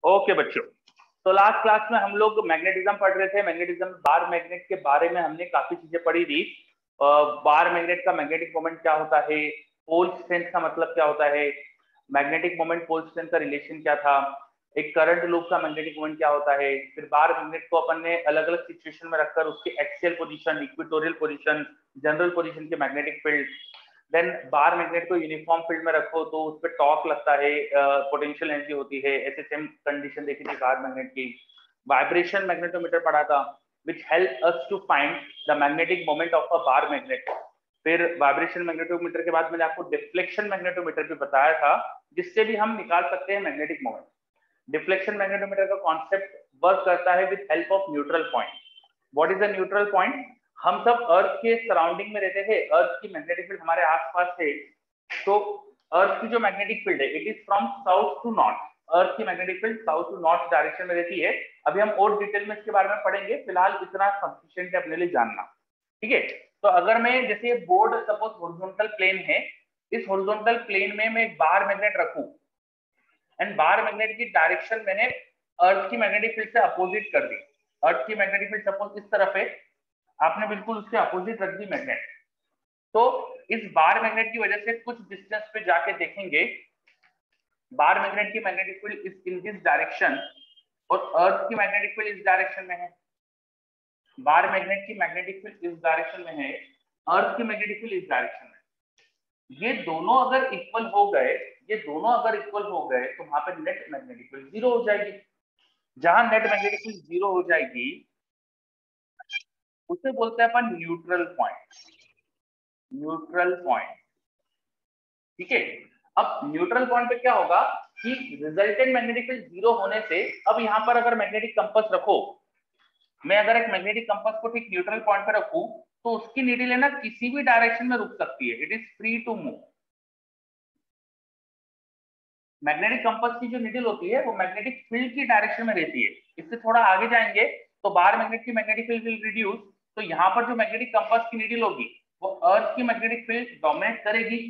Okay बच्चों, तो last class में हम लोग मैग्नेटिज्म पढ़ रहे थे। मैग्नेटिज्म, बार मैग्नेट के बारे में हमने काफी चीजें पढ़ी थी। बार मैग्नेट का मैग्नेटिक मोमेंट क्या होता है, पोल स्ट्रेंथ का मतलब क्या होता है, मैग्नेटिक मोमेंट पोल स्ट्रेंथ का रिलेशन क्या था, एक करंट लूप का मैग्नेटिक मोमेंट क्या होता है। फिर बार मैग्नेट को अपन ने अलग अलग सिचुएशन में रखकर उसकी axial position, equatorial position, general position के magnetic field, then bar magnet को यूनिफॉर्म फील्ड में रखो तो उस पर टॉर्क लगता है, पोटेंशियल एनर्जी होती है, एसएचएम कंडीशन देखी थी बार मैग्नेट की। वाइब्रेशन मैग्नेटोमीटर पढ़ा था which help us to find the magnetic moment of a bar magnet। फिर वाइब्रेशन मैग्नेटोमीटर के बाद मैंने आपको डिफ्लेक्शन मैग्नेटोमीटर भी बताया था, जिससे भी हम निकाल सकते हैं मैग्नेटिक मोमेंट। डिफ्लेक्शन मैग्नेटोमीटर का कॉन्सेप्ट वर्क करता है with help of neutral point. What is the neutral point? हम सब अर्थ के सराउंडिंग में रहते थे, अर्थ की मैग्नेटिक फील्ड हमारे आसपास है, तो अर्थ की जो मैग्नेटिक फील्ड है it is from south to north. Earth की magnetic field south to north direction में रहती है। अभी हम और डिटेल में इसके बारे में पढ़ेंगे, फिलहाल इतना सफिशिएंट है अपने लिए जानना, ठीक है। तो अगर मैं जैसे बोर्ड सपोज हॉरिजॉन्टल प्लेन है, इस हॉरिजॉन्टल प्लेन में मैं एक बार मैग्नेट रखूं एंड बार मैग्नेट की डायरेक्शन मैंने अर्थ की मैग्नेटिक फील्ड से अपोजिट कर दी। अर्थ की मैग्नेटिक फील्ड सपोज इस तरफ है, आपने बिल्कुल उसके अपोजिट रख दी मैग्नेट, तो इस बार मैग्नेट की वजह से कुछ डिस्टेंस पे जाके देखेंगे बार मैग्नेट की magnetic field is in this direction और अर्थ की मैग्नेटिक फील्ड इस डायरेक्शन में है। बार मैग्नेट की मैग्नेटिक फील्ड इस डायरेक्शन में है, अर्थ की मैग्नेटिक फील्ड इस डायरेक्शन में। ये दोनों अगर इक्वल हो गए, ये दोनों अगर इक्वल हो गए तो वहां पे नेट मैग्नेटिक फील्ड जीरो हो जाएगी। जहां नेट मैग्नेटिक फील्ड जीरो हो जाएगी उसे बोलते हैं अपन न्यूट्रल पॉइंट। न्यूट्रल पॉइंट, ठीक है। अब न्यूट्रल पॉइंट पे क्या होगा कि रिजल्टेंट मैग्नेटिक फील्ड जीरो होने से, अब यहाँ पर अगर मैग्नेटिक कंपास रखो, मैं अगर एक मैग्नेटिक कंपास को ठीक न्यूट्रल पॉइंट पे रखूं तो उसकी नीडल है ना किसी भी डायरेक्शन में रुक सकती है, it is free to move. Magnetic compass की जो नीडल होती है वो मैग्नेटिक फील्ड की डायरेक्शन में रहती है। इससे थोड़ा आगे जाएंगे तो बार मैग्नेट की मैग्नेटिक फील्ड विल रिड्यूस, तो यहाँ पर जो मैग्नेटिक कंपास की नीडल होगी वो अर्थ की मैग्नेटिक फील्ड डोमिनेट करेगी,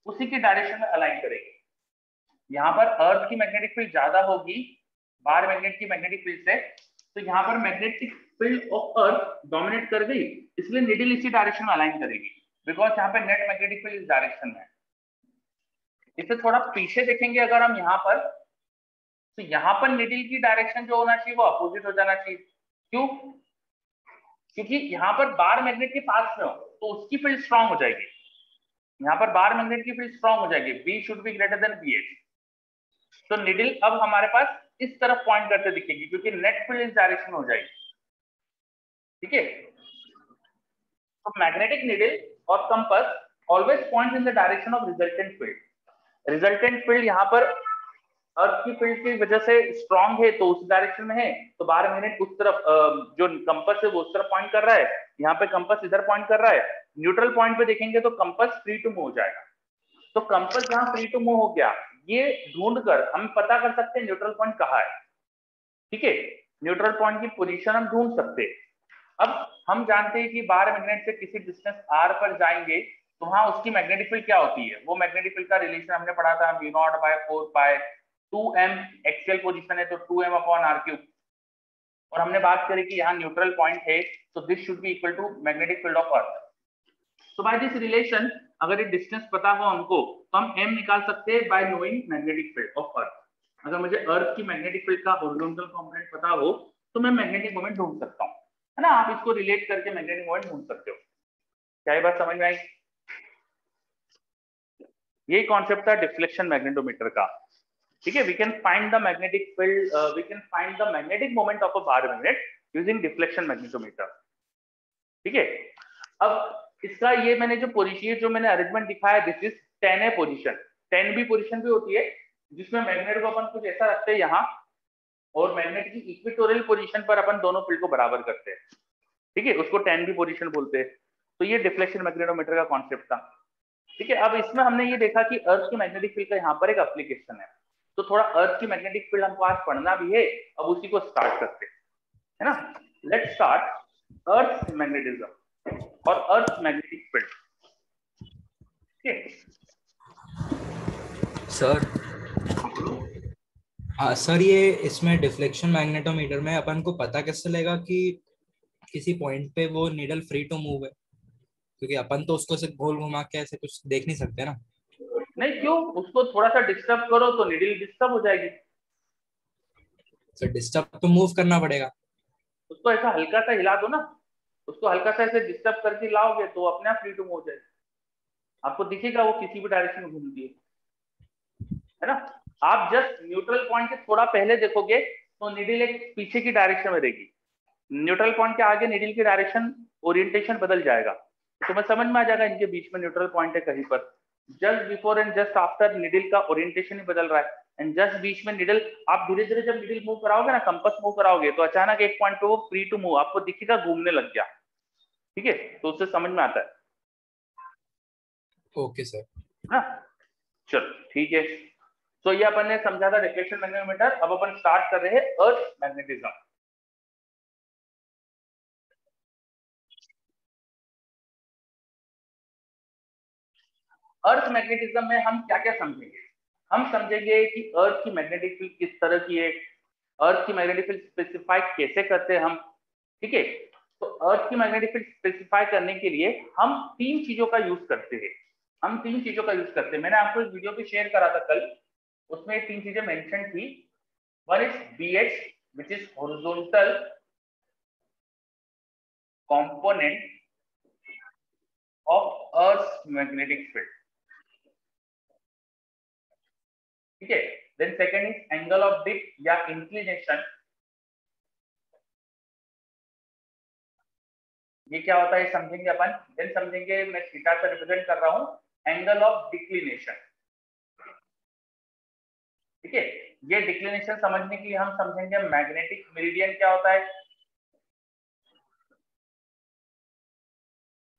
उसी की डायरेक्शन में अलाइन करेगी। यहाँ पर अर्थ की मैग्नेटिक फील्ड ज्यादा होगी बार मैग्नेट की मैग्नेटिक फील्ड से, तो यहाँ पर magnetic field of earth dominate कर गई, इसलिए नीडल इसी डायरेक्शन में अलाइन करेगी, बिकॉज यहाँ पे नेट मैग्नेटिक फील्ड इस डायरेक्शन में है। इससे थोड़ा पीछे देखेंगे अगर हम यहाँ पर, तो यहाँ पर नीडल की डायरेक्शन जो होना चाहिए वो अपोजिट हो जाना चाहिए। क्यों? क्योंकि यहाँ पर बार मैग्नेट के पास में हो तो उसकी फील्ड स्ट्रांग हो जाएगी। यहाँ पर बार मैग्नेट की फील्ड स्ट्रांग हो जाएगी, B should be greater than B H, तो नीडल अब हमारे पास इस तरफ पॉइंट करते दिखेगी क्योंकि नेट फील्ड इस डायरेक्शन में हो जाएगी, ठीक है। तो मैग्नेटिक नीडल और compass always point in the direction of resultant field. Resultant field यहाँ पर अर्थ की फील्ड की वजह से स्ट्रांग है तो उस डायरेक्शन में है, तो बार मैग्नेट उस तरफ, जो कंपास है वो उस तरफ पॉइंट कर रहा है, यहाँ पे कंपास इधर पॉइंट कर रहा है। न्यूट्रल पॉइंट पे देखेंगे तो कंपास फ्री टू मूव हो जाएगा। तो कंपास जहां फ्री टू मूव हो गया, ये ढूंढकर हम पता कर सकते हैं न्यूट्रल पॉइंट कहाँ है, ठीक है। न्यूट्रल पॉइंट की पोजीशन हम ढूंढ सकते हैं। अब हम जानते हैं कि बार मैग्नेट से किसी डिस्टेंस r पर जाएंगे तो वहां उसकी मैग्नेटिक फील्ड क्या होती है, वो मैग्नेटिक फील्ड का रिलेशन हमने पढ़ा था V0/4 2m, एक्सियल पोजीशन है तो 2m/r3, और हमने बात करी कि यहाँ न्यूट्रल पॉइंट है तो this should be equal to magnetic field of earth. तो बाय दिस रिलेशन अगर ये डिस्टेंस पता हो हमको तो हम m निकाल सकते हैं bye knowing magnetic field of अर्थ। अगर मुझे अर्थ की मैग्नेटिक फील्ड का हॉरिजॉन्टल कंपोनेंट पता हो तो मैं मैग्नेटिक मोमेंट ढूंढ सकता हूँ, है ना। आप इसको रिलेट करके मैग्नेटिक मोमेंट ढूंढ सकते हो। क्या ये बात समझ में आई? यही कॉन्सेप्ट था डिफ्लेक्शन मैग्नेटोमीटर का, ठीक है। We can find the magnetic field, we can find the magnetic moment of a bar magnet using deflection magnetometer, ठीक है। अब इसका ये मैंने जो पोजीशन, जो मैंने अरेंजमेंट दिखाया, this is 10A position. 10B position भी होती है जिसमें मैग्नेट को अपन कुछ ऐसा रखते हैं यहाँ, और मैग्नेट की इक्वेटोरियल पोजीशन पर अपन दोनों फील्ड को बराबर करते हैं, ठीक है, उसको 10B पोजीशन बोलते हैं। तो ये डिफ्लेक्शन मैग्नेटोमीटर का कॉन्सेप्ट था, ठीक है। अब इसमें हमने ये देखा कि अर्थ की मैग्नेटिक फील्ड का यहाँ पर एक एप्लीकेशन है, तो थोड़ा अर्थ की मैग्नेटिक फील्ड हमको आज पढ़ना भी है। अब उसी को स्टार्ट करते हैं, है ना। लेट्स स्टार्ट अर्थ मैग्नेटिज्म और अर्थ मैग्नेटिक फील्ड, ठीक है सर। हाँ सर, ये इसमें डिफ्लेक्शन मैग्नेटोमीटर में अपन को पता कैसे चलेगा कि किसी पॉइंट पे वो नीडल फ्री टू मूव है? क्योंकि अपन तो उसको सिर्फ गोल घुमा के ऐसे कुछ देख नहीं सकते ना। नहीं, क्यों? उसको थोड़ा सा डिस्टर्ब करो तो नीडल डिस्टर्ब हो जाएगी। फिर डिस्टर्ब तो मूव करना पड़ेगा। उसको ऐसा हल्का सा हिला दो ना, उसको हल्का सा ऐसे डिस्टर्ब करके लाओगे तो अपने आप फ्री टू मूव हो जाएगी। आपको दिखेगा वो किसी भी डायरेक्शन में घूमती है ना। आप जस्ट न्यूट्रल पॉइंट के थोड़ा पहले देखोगे तो नीडल एक पीछे की डायरेक्शन में रहेगी। न्यूट्रल पॉइंट के आगे नीडल की डायरेक्शन ओरिएंटेशन बदल जाएगा। तो तुम्हें समझ में आ जाएगा इनके बीच में न्यूट्रल पॉइंट है कहीं पर। Just before and just after needle का ओरिएंटेशन ही बदल रहा है। एंड जस्ट बीच में नीडल, आप धीरे धीरे जब नीडल मूव कराओगे ना, कंपास मूव कराओगे, तो अचानक एक पॉइंट पे वो फ्री टू मूव आपको दिखेगा, घूमने लग गया। ठीक है, तो उससे समझ में आता है ओके सर। ना। चलो ठीक है। तो ये अपन ने समझा था रिफ्लेक्शन मैग्नेटोमीटर। अब अपन स्टार्ट कर रहे हैं अर्थ मैग्नेटिज्म। अर्थ मैग्नेटिज्म में हम क्या क्या समझेंगे? हम समझेंगे कि अर्थ की मैग्नेटिक फील्ड किस तरह की है, अर्थ की मैग्नेटिक फील्ड स्पेसिफाई कैसे करते हैं हम। ठीक है, तो अर्थ की मैग्नेटिक फील्ड स्पेसिफाई करने के लिए हम तीन चीजों का यूज करते हैं। हम तीन चीजों का यूज करते हैं, मैंने आपको एक वीडियो भी शेयर करा था कल, उसमें तीन चीजें मेंशन थी। One is BH, which is horizontal component of earth magnetic field. ठीक है, then second is angle of dip या इंक्लिनेशन। ये क्या होता है समझेंगे अपन। देन समझेंगे, मैं थीटा से रिप्रेजेंट कर रहा हूं एंगल ऑफ डिक्लिनेशन। ठीक है, ये डिक्लिनेशन समझने के लिए हम समझेंगे मैग्नेटिक मेरिडियन क्या होता है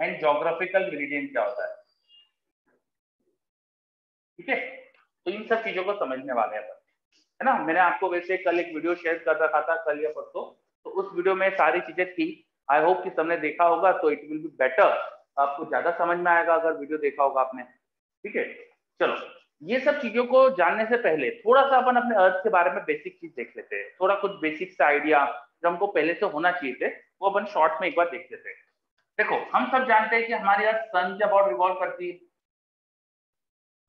एंड ज्योग्राफिकल मेरिडियन क्या होता है। ठीक है, तो इन सब चीजों को समझने वाले हैं अपन, है ना। मैंने आपको वैसे कल एक वीडियो शेयर कर रखा था, कल या परसों, तो उस वीडियो में सारी चीजें थी। आई होप कि सबने देखा होगा, तो इट विल बी बेटर, आपको ज्यादा समझ में आएगा अगर वीडियो देखा होगा आपने। ठीक है, चलो, ये सब चीजों को जानने से पहले थोड़ा सा अपन अपने अर्थ के बारे में बेसिक चीज देख लेते हैं। थोड़ा कुछ बेसिक सा आइडिया जो हमको पहले से होना चाहिए थे, वो अपन शॉर्ट में एक बार देख लेते हैं। देखो, हम सब जानते हैं कि हमारी अर्थ सन के अबाउट रिवॉल्व करती है।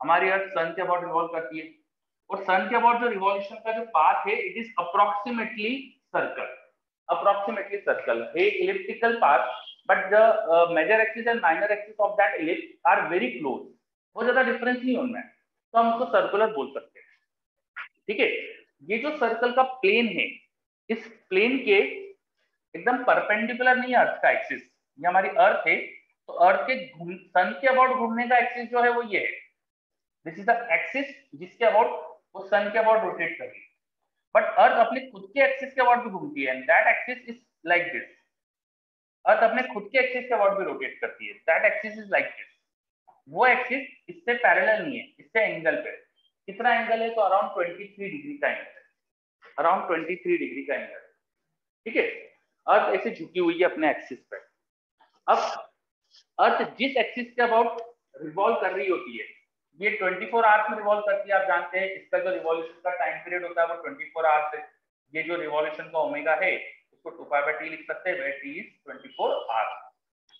हमारी अर्थ सन के अबाउट रिवॉल्व करती है, और सन के अबाउट जो रिवॉल्यूशन का जो पाथ है, it is approximately circle. Approximately circle है, elliptical path, but the major axis and minor axis of that ellipse are very close. बहुत ज्यादा डिफरेंस नहीं उनमें, तो हम उसको सर्कुलर बोल सकते हैं। ठीक है, ये जो सर्कल का प्लेन है, इस प्लेन के एकदम परपेंडिकुलर नहीं है अर्थ का एक्सिस। ये हमारी अर्थ है, तो अर्थ के सन के अबाउट घूमने का एक्सिस जो है वो ये है। दिस इज द एक्सिस जिसके अबाउट वो सन के अबाउट रोटेट कर रही है। बट अर्थ अपने खुद के एक्सिस के अबाउट भी घूमती है, and that axis is like this. Earth अपने खुद के एक्सिस के अबाउट भी रोटेट करती है, that axis is like this. वो एक्सिस इससे पैरेलल नहीं है, इससे एंगल पे। कितना एंगल है? तो अराउंड 23 डिग्री का एंगल है, अराउंड 23 डिग्री का एंगल। ठीक है, अर्थ ऐसे झुकी हुई है अपने एक्सिस पे। अब अर्थ जिस एक्सिस के अबाउट रिवॉल्व कर रही होती है, ये 24 आवर्स में रिवॉल्व करती है। आप जानते हैं इसका जो रिवॉल्यूशन का टाइम पीरियड होता है वो 24 आवर्स है। ये जो रिवॉल्यूशन का ओमेगा है, उसको 2π/t लिख सकते हैं, where t is 24 hours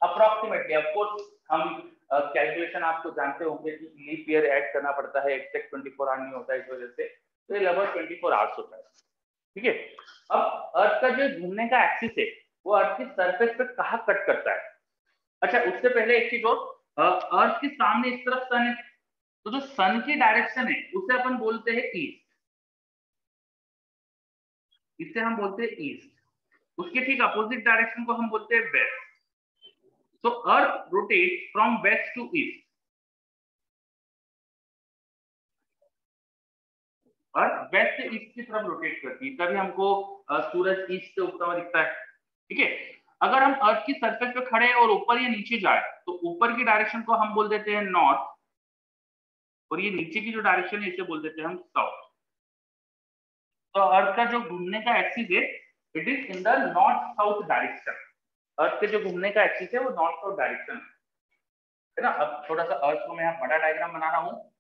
approximately. Of course हम कैलकुलेशन आपको जानते होंगे कि लीप ईयर ऐड करना पड़ता है, एग्जैक्ट 24 आवर नहीं होता है इस वजह से, तो ये लगभग 24 आवर्स होता है। ठीक है, अब अर्थ का जो घूमने का एक्सिस है, वो अर्थ की सरफेस पे कहाँ कट करता है। अच्छा, उससे पहले एक चीज और, अर्थ के सामने इस तरफ सन है, तो जो सन की डायरेक्शन है उसे अपन बोलते हैं ईस्ट। इससे हम बोलते हैं ईस्ट। उसके ठीक अपोजिट डायरेक्शन को हम बोलते हैं वेस्ट। तो earth rotate from west to east. Earth west से ईस्ट की तरफ रोटेट करती है, तभी हमको सूरज ईस्ट से उगता हुआ दिखता है। ठीक है, अगर हम अर्थ की सरफेस पे खड़े और ऊपर या नीचे जाए, तो ऊपर की डायरेक्शन को हम बोल देते हैं नॉर्थ, और ये नीचे की जो डायरेक्शन है इसे बोल देते हैं हम साउथ। तो अर्थ का जो घूमने का एक्सिस है, it is in the north south direction. Earth के जो घूमने का एक्सिस है वो नॉर्थ साउथ डायरेक्शन है ना। अब थोड़ा सा अर्थ को मैं यहाँ बड़ा डायग्राम बना रहा हूँ।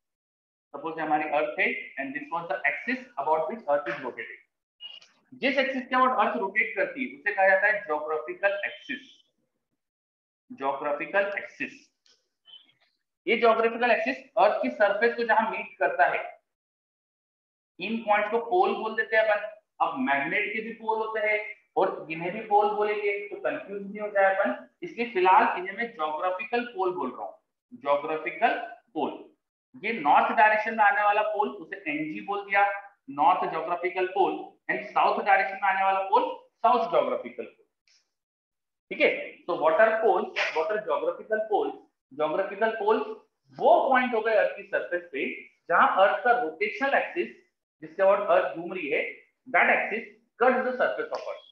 सपोज हमारी अर्थ है and this was the axis about which earth is rotating. जिस एक्सिस के अबाउट अर्थ रोटेट करती है उसे कहा जाता है ज्योग्राफिकल एक्सिस। ज्योग्राफिकल एक्सिस, ये ज्योग्राफिकल एक्सिस अर्थ की सरफेस को जहां मीट करता है, इन पॉइंट्स को पोल बोल देते हैं अपन। अब मैग्नेट के भी पोल होते हैं और इन्हें भी पोल बोलेंगे तो कंफ्यूज नहीं हो जाए अपन, इसलिए फिलहाल इन्हें मैं ज्योग्राफिकल पोल बोल रहा हूँ। ज्योग्राफिकल पोल, ये नॉर्थ डायरेक्शन में आने वाला पोल उसे एनजी बोल दिया, north geographical pole, and south direction में आने वाला पोल साउथ ज्योग्राफिकल पोल। ठीक है, तो वाटर पोल, वाटर ज्योग्राफिकल पोल, ज्योग्राफिकल पोल वो पॉइंट हो गए अर्थ की सरफेस पे जहां अर्थ का रोटेशनल एक्सिस, जिसके और अर्थ घूम रही है, that axis cuts the surface of earth.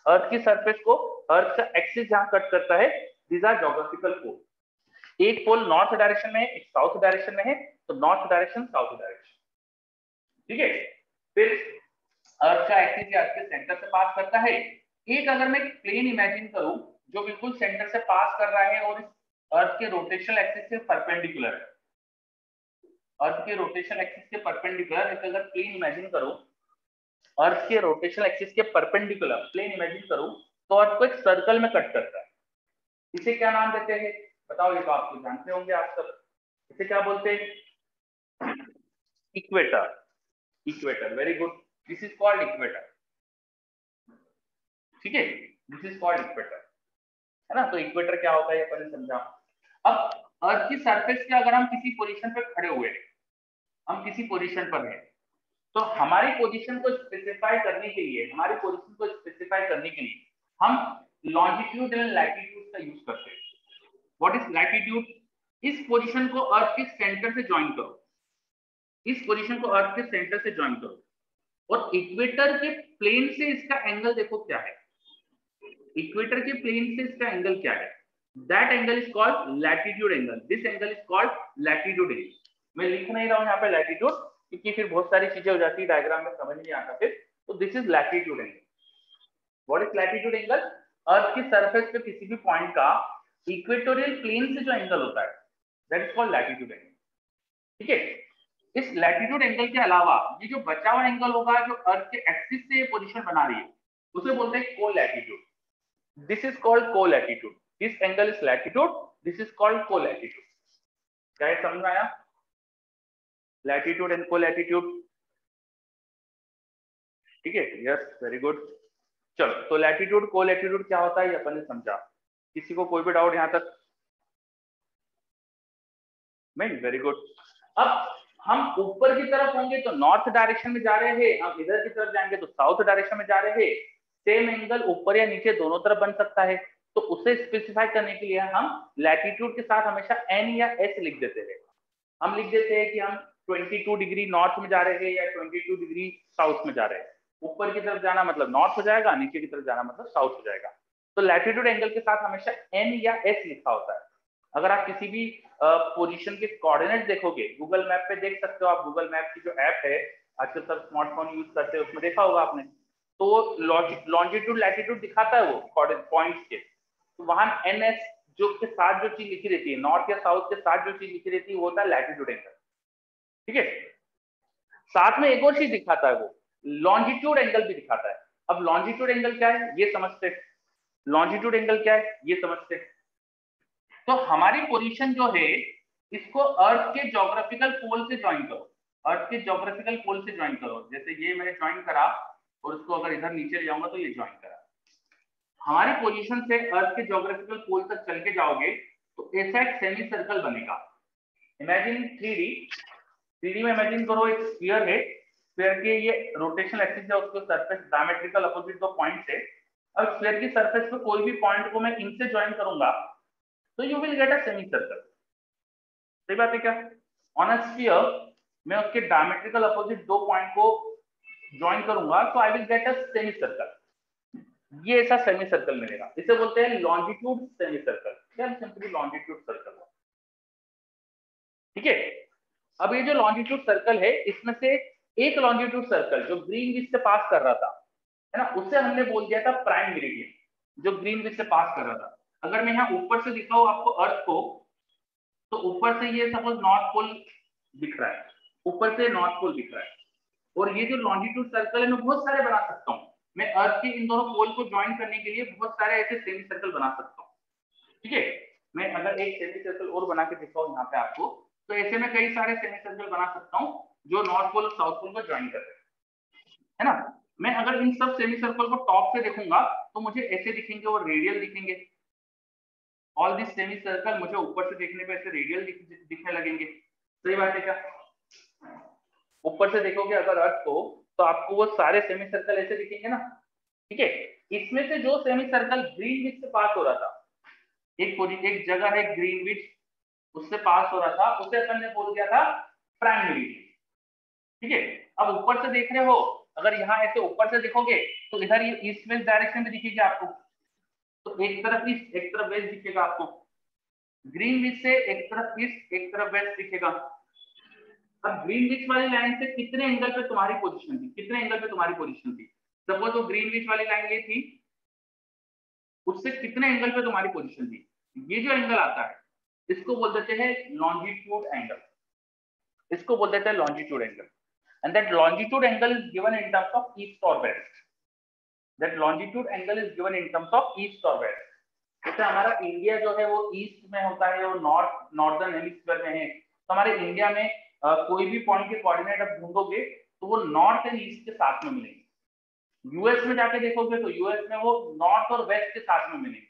Earth की सरफेस को अर्थ का एक्सिस जहां कट करता है, दीज आर ज्योग्राफिकल पोल। एक पोल नॉर्थ डायरेक्शन में है, एक साउथ डायरेक्शन में है, तो नॉर्थ डायरेक्शन साउथ डायरेक्शन। ठीक है, फिर अर्थ का एक्सिस अर्थ के सेंटर से पास करता है। एक अगर मैं प्लेन इमेजिन करूं जो बिल्कुल सेंटर से पास कर रहा है और इस अर्थ के रोटेशनल एक्सिस से परपेंडिकुलर है, अर्थ के रोटेशनल एक्सिस के परपेंडिकुलर एक अगर प्लेन इमेजिन करूं, अर्थ के रोटेशनल एक्सिस के परपेंडिकुलर प्लेन इमेजिन करूं, तो अर्थ को एक सर्कल में कट करता है। इसे क्या नाम देते हैं बताओ, ये तो आपको जानते होंगे आप सब। इसे क्या बोलते हैं? Equator. Equator, very good, this is called equator. ठीक है, दिस इज कॉल्ड इक्वेटर, है ना। तो इक्वेटर क्या होता है ये अपन समझा। अब अर्थ की सरफेस के अगर हम किसी पोजीशन पे खड़े हुए हैं, हम किसी पोजीशन पर हैं, तो हमारी पोजीशन को स्पेसिफाई करने के लिए, हमारी पोजीशन को स्पेसिफाई करने के लिए हम लॉन्जिट्यूड एंड लैटिट्यूड का यूज करते हैं। What is latitude? इस पोजीशन को अर्थ के सेंटर से ज्वाइन करो, इस पोजीशन को अर्थ के सेंटर से ज्वाइन करो, और इक्वेटर के प्लेन से इसका एंगल देखो क्या है। इक्वेटर के प्लेन से इसका एंगल क्या है? That angle is called latitude angle. This angle is called latitude angle. मैं लिख नहीं रहा हूं यहाँ पे लैटिट्यूड, क्योंकि फिर बहुत सारी चीजें हो जाती है, डायग्राम में समझ नहीं आता फिर। तो this is latitude angle. What is latitude angle? Earth की सरफेस पे किसी भी पॉइंट का इक्वेटोरियल प्लेन से जो एंगल होता है, that is called latitude angle. ठीक है, इस लैटिट्यूड एंगल के अलावा ये जो बचा हुआ एंगल होगा जो अर्थ के एक्सिस से पोजीशन बना रही है, उसे बोलते हैं कोलैटिट्यूड। This is called co-latitude. This angle is latitude. This is called co-latitude. क्या ये समझ में आया? Latitude and co-latitude. ठीक है, यस, वेरी गुड। चलो, तो लैटिट्यूड co-latitude क्या होता है ये अपन ने समझा। किसी को कोई भी डाउट यहाँ तक? नहीं, वेरी गुड। अब हम ऊपर की तरफ होंगे तो नॉर्थ डायरेक्शन में जा रहे हैं, हम इधर की तरफ जाएंगे तो साउथ डायरेक्शन में जा रहे हैं। सेम एंगल ऊपर या नीचे दोनों तरफ बन सकता है, तो उसे स्पेसिफाई करने के लिए हम लैटिट्यूड के साथ हमेशा एन या एस लिख देते हैं। हम लिख देते हैं कि हम 22 डिग्री नॉर्थ में जा रहे हैं या 22 डिग्री साउथ में जा रहे हैं। ऊपर की तरफ जाना मतलब नॉर्थ हो जाएगा, नीचे की तरफ जाना मतलब साउथ हो जाएगा। तो लैटिट्यूड एंगल के साथ हमेशा एन या एस लिखा होता है। अगर आप किसी भी पोजीशन के कोऑर्डिनेट देखोगे, गूगल मैप पे देख सकते हो आप, गूगल मैप की जो ऐप है आजकल सब स्मार्टफोन यूज करते हैं, उसमें देखा होगा आपने। तो लॉन्जिट्यूड लैटिट्यूड दिखाता है वो पॉइंट्स के, तो वहां एन एस जो के साथ जो चीज लिखी रहती है, नॉर्थ या साउथ के साथ जो चीज लिखी रहती है वो होता है लैटिट्यूड एंगल। ठीक है, साथ में एक और चीज दिखाता है वो लॉन्जिट्यूड एंगल भी दिखाता है। अब लॉन्जिट्यूड एंगल क्या है ये समझते हैं, लॉन्जिट्यूड एंगल क्या है ये समझते हैं। तो हमारी पोजीशन जो है इसको अर्थ के ज्योग्राफिकल पोल से ज्वाइन करो, अर्थ के ज्योग्राफिकल पोल से ज्वाइन करो। जैसे ये मैंने ज्वाइन करा और इसको अगर इधर नीचे ले जाऊंगा तो ये ज्वाइन करा। हमारी पोजीशन से अर्थ के ज्योग्राफिकल पोल तक चल के जाओगे तो ऐसा एक सेमी सर्कल बनेगा। इमेजिन 3D में इमेजिन करो एक स्फीयर है, स्फीयर के ये रोटेशनल एक्सिस है, उसको सरफेस डायमेट्रिकल अपोजिट दो पॉइंट्स है। अब स्फीयर की सरफेस पे कोई भी पॉइंट को मैं इनसे ज्वाइन करूंगा तो you will get a semi circle. सही बात है क्या? ऑन अ स्फीयर मैं उसके डायमेट्रिकल अपोजिट दो पॉइंट को ज्वाइन करूंगा तो I will get a semi circle. ये ऐसा सेमी सर्कल मिलेगा, इसे बोलते हैं लॉन्जिट्यूड सेमी सर्कल या सिंपली लॉन्जिट्यूड सर्कल। ठीक है, अब ये जो लॉन्जिट्यूड सर्कल है इसमें से एक लॉन्जिट्यूड सर्कल जो ग्रीनविच से पास कर रहा था, है ना, उसे हमने बोल दिया था प्राइम मेरिडियन, जो ग्रीनविच से पास कर रहा था। अगर मैं यहाँ ऊपर से दिखाऊं आपको अर्थ को, तो ऊपर से ये सपोज नॉर्थ पोल दिख रहा है, ऊपर से नॉर्थ पोल दिख रहा है, और ये जो लॉन्जिट्यूड सर्कल है मैं बहुत सारे बना सकता हूँ। मैं अर्थ के इन दोनों पोल को ज्वाइन करने के लिए बहुत सारे ऐसे सेमी सर्कल बना सकता हूँ। ठीक है, मैं अगर एक सेमी सर्कल और बना के दिखाऊं यहाँ पे आपको, तो ऐसे में कई सारे सेमी सर्कल बना सकता हूँ जो नॉर्थ पोल और साउथ पोल को ज्वाइन कर रहे हैं, है ना। मैं अगर इन सब सेमी सर्कल को टॉप से देखूंगा तो मुझे ऐसे दिखेंगे और रेडियल दिखेंगे। ऑल दिस सेमी सर्कल मुझे ऊपर से देखने पे ऐसे रेडियल दिखने लगेंगे। सही बात है क्या? ऊपर से देखोगे अगर अर्थ को, तो आपको वो सारे सेमी सर्कल ऐसे दिखेंगे ना। ठीक है, इसमें से जो सेमी सर्कल ग्रीनविच से पास हो रहा था, एक जगह है ग्रीनविच, उससे पास हो रहा था, उसे अपन ने बोल दिया था प्राइम मेरिडियन। ठीक है, अब ऊपर से देख रहे हो, अगर यहाँ ऐसे ऊपर से देखोगे तो इधर ये ईस्ट वेस्ट डायरेक्शन में दिखेगी आपको, तो एक तरफ ईस्ट एक तरफ वेस्ट दिखेगा आपको। ग्रीनविच से एक तरफ ईस्ट एक तरफ वेस्ट दिखेगा। अब ग्रीनविच वाली लाइन से कितने एंगल पे तुम्हारी पोजीशन थी, कितने एंगल पे तुम्हारी पोजीशन थी? सपोज वो ग्रीनविच वाली लाइन ये थी, उससे कितने एंगल पे तुम्हारी पोजीशन थी? ये जो एंगल आता है इसको बोल देते हैं लॉन्जिट्यूड एंगल, इसको बोल देते हैं longitude angle. And that longitude angle is given in terms of east और west. That longitude angle is given in terms of east और वेस्ट। जैसे हमारा इंडिया जो है वो ईस्ट में होता है, वो नॉर्दर्न हेमिस्फीयर में है, तो हमारे इंडिया में कोई भी पॉइंट के कोऑर्डिनेट आप ढूंढोगे तो वो नॉर्थ एंड ईस्ट के साथ में मिलेंगे। यूएस में जाके देखोगे तो यूएस में वो नॉर्थ और वेस्ट के साथ में मिलेंगे।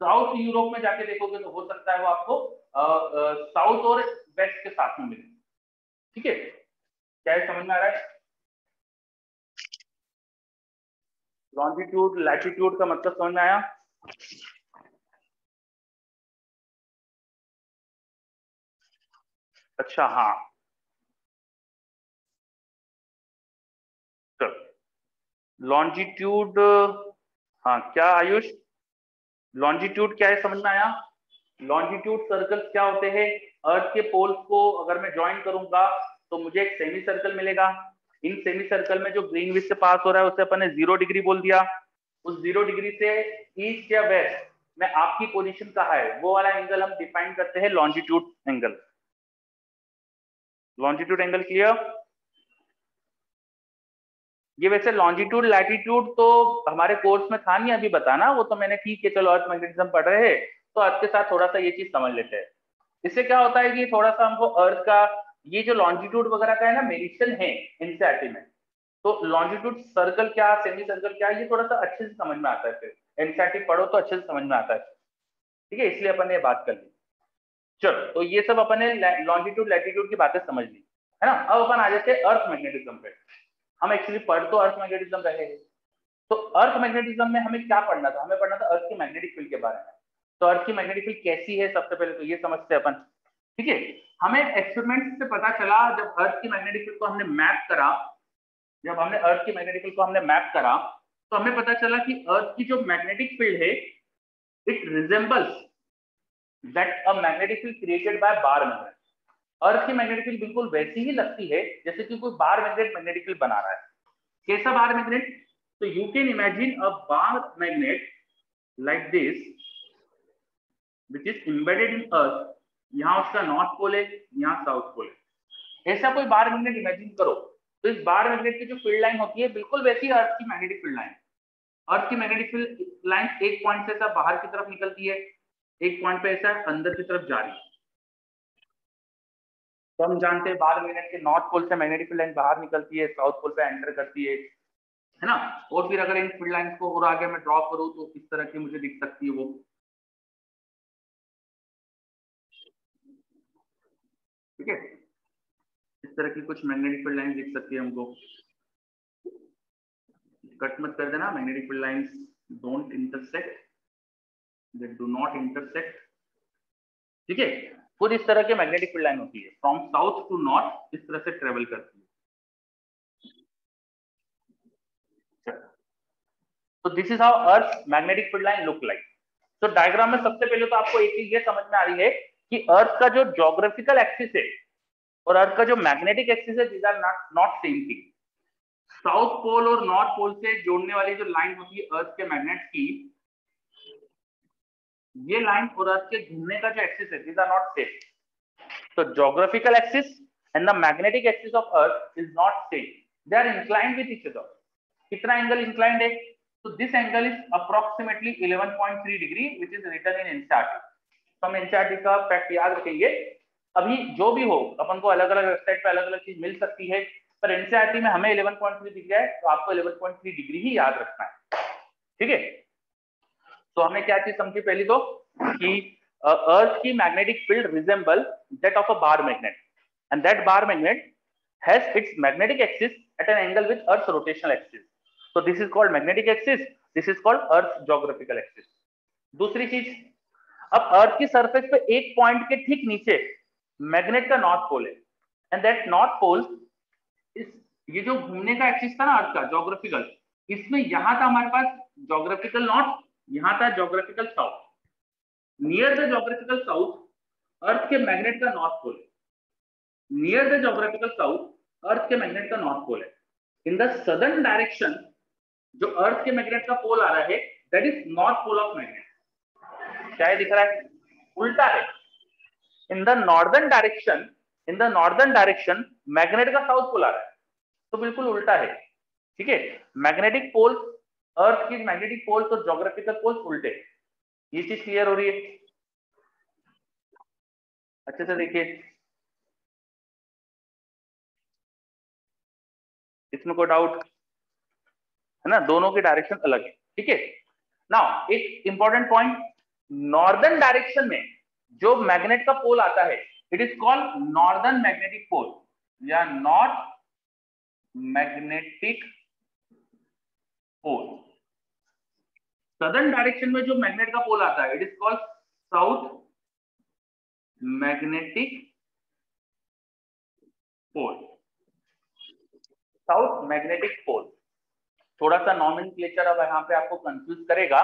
साउथ यूरोप में जाके देखोगे तो हो सकता है वो आपको साउथ और वेस्ट के साथ में मिलेंगे। ठीक है, क्या समझ में आ रहा है? लॉन्जिट्यूड लैटिट्यूड का मतलब समझ में आया? अच्छा, हाँ, लॉन्जिट्यूड, हाँ क्या आयुष, लॉन्जिट्यूड क्या है समझ में आया? लॉन्जिट्यूड सर्कल क्या होते हैं? अर्थ के पोल्स को अगर मैं ज्वाइन करूंगा तो मुझे एक सेमी सर्कल मिलेगा। इन सेमी सर्कल में जो ग्रीनविच से पास हो रहा है उसे अपन ने 0 डिग्री बोल दिया। उस 0 डिग्री से ईस्ट या वेस्ट में आपकी पोजीशन कहाँ है, वो वाला एंगल हम डिफाइन करते हैं longitude angle. Longitude angle clear? ये वैसे लॉन्जिट्यूड लैटिट्यूड तो हमारे कोर्स में था नहीं अभी बताना, वो तो मैंने ठीक है चलो अर्थ मैग्नेटिज्म पढ़ रहे हैं तो अर्थ के साथ थोड़ा सा ये चीज समझ लेते हैं। इससे क्या होता है कि थोड़ा सा हमको अर्थ का ये जो लॉन्जिट्यूड वगैरह का है ना मेडिसिन है एनसीईआरटी में, तो लॉन्जिट्यूड सर्कल क्या सेमी सर्कल क्या ये थोड़ा सा अच्छे से समझ में आता है, फिर एनसीईआरटी पढ़ो तो अच्छे से समझ में आता है। ठीक है, इसलिए अपन ने बात कर ली। चलो, तो ये सब अपन ने लॉन्जिट्यूड लैटिट्यूड की बातें समझ ली, है ना। अब अपन आ जाते हैं अर्थ मैग्नेटिज्म पे। हम एक्चुअली पढ़ तो अर्थ मैग्नेटिज्म रहे हैं, तो अर्थ मैग्नेटिज्म में हमें क्या पढ़ना था? हमें पढ़ना था अर्थ की मैग्नेटिक फील्ड के बारे में। तो अर्थ की मैग्नेटिक फील्ड कैसी है सबसे पहले तो ये समझते हैं अपन। ठीक है, हमें एक्सपेरिमेंट से पता चला जब अर्थ की मैग्नेटिक फील्ड को हमने मैप करा, जब हमने अर्थ की मैग्नेटिक फील्ड को हमने मैप करा तो हमें पता चला कि अर्थ की जो मैग्नेटिक फील्ड है it resembles that a magnetic field created by bar magnet. Earth की मैग्नेटिक फील्ड बिल्कुल वैसी ही लगती है जैसे कि कोई बार मैग्नेट मैग्नेटिक फील्ड बना रहा है। कैसा बार मैग्नेट? तो you can imagine a bar magnet like this which is embedded in earth. यहाँ उसका नॉर्थ पोल है, यहाँ साउथ पोल है। ऐसा कोई बार मैग्नेट इमेजिन करो, तो इस बार मैग्नेट की जो फील्ड लाइन होती है बिल्कुल वैसी अर्थ की मैग्नेटिक फील्ड लाइन। अर्थ की मैग्नेटिक फील्ड लाइन एक पॉइंट से ऐसा बाहर की तरफ निकलती है, एक पॉइंट पे ऐसा अंदर की तरफ जा रही है। तो हम जानते हैं बार मैग्नेट के नॉर्थ पोल से मैग्नेटिक फील्ड लाइन बाहर निकलती है, साउथ पोल पे एंटर करती है ना। और फिर अगर इन फील्ड लाइंस को और आगे मैं ड्रॉ करूं तो इस तरह की मुझे दिख सकती है वो। ठीक है, इस तरह की कुछ मैग्नेटिक फील्ड लाइंस दिख सकती है हमको। कट मत कर देना, magnetic field lines don't intersect, they do not intersect. ठीक है, कुछ इस तरह की मैग्नेटिक फील्ड लाइन होती है, फ्रॉम साउथ टू नॉर्थ इस तरह से ट्रेवल करती है। तो this is how earth magnetic field line look like. तो डायग्राम में सबसे पहले तो आपको एक चीज ये समझ में आ रही है कि अर्थ का जो ज्योग्राफिकल एक्सिस है और अर्थ का जो मैग्नेटिक एक्सिस है these are not same thing. South pole और नॉर्थ पोल से जोड़ने वाली जो लाइन होती है अर्थ के मैग्नेट्स की, ये लाइन और अर्थ के घूमने का जो एक्सिस है दीज आर नॉट सेम। तो geographical axis and the magnetic axis of earth is not same, they are inclined with each other. कितना एंगल इंक्लाइंड है? तो this angle is approximately 11.3 degree which is written in NCERT. तो हम NCERT का fact याद रखेंगे। अभी जो भी हो अपन को अलग अलग वेबसाइट पे अलग अलग चीज मिल सकती है, पर एनसीईआरटी में हमें 11.3 दिख गया है, तो आपको 11.3 डिग्री ही याद रखना है, ठीक है। तो हमने क्या चीज समझी पहली तो कि अर्थ की magnetic field resemble that of a bar magnet, and that bar magnet has its magnetic axis at an angle with earth rotational axis. So this is called magnetic axis, this is called earth geographical axis. दूसरी चीज, अब अर्थ की surface पे एक point के ठीक नीचे magnet का नॉर्थ पोल है, एंड दैट नॉर्थ पोल इस ये जो घूमने का एक्सिस था ना अर्थ का ज्योग्राफिकल, इसमें यहां था हमारे पास ज्योग्राफिकल नॉर्थ, यहां था geographical south. Near the geographical south earth के मैग्नेट का नॉर्थ पोल है, near the geographical south earth के मैग्नेट का नॉर्थ पोल है। इन द सदर्न डायरेक्शन जो अर्थ के मैग्नेट का पोल आ रहा है that is north pole of magnet. क्या दिख रहा है? उल्टा है। In the northern direction magnet का साउथ पोल आ रहा है, तो बिल्कुल उल्टा है, ठीक है। मैग्नेटिक पोल, अर्थ की मैग्नेटिक पोल तो ज्योग्राफिकल पोल उल्टे। ये चीज क्लियर हो रही है? अच्छे से देखिए, इसमें कोई डाउट है ना? दोनों की डायरेक्शन अलग है, ठीक है। नाउ एक इंपॉर्टेंट पॉइंट, नॉर्दर्न डायरेक्शन में जो मैग्नेट का पोल आता है it is called northern magnetic pole या north magnetic pole. Southern direction में जो मैग्नेट का पोल आता है it is called south magnetic pole. South magnetic pole थोड़ा सा नॉमेनक्लेचर अब यहाँ पे आपको कंफ्यूज करेगा,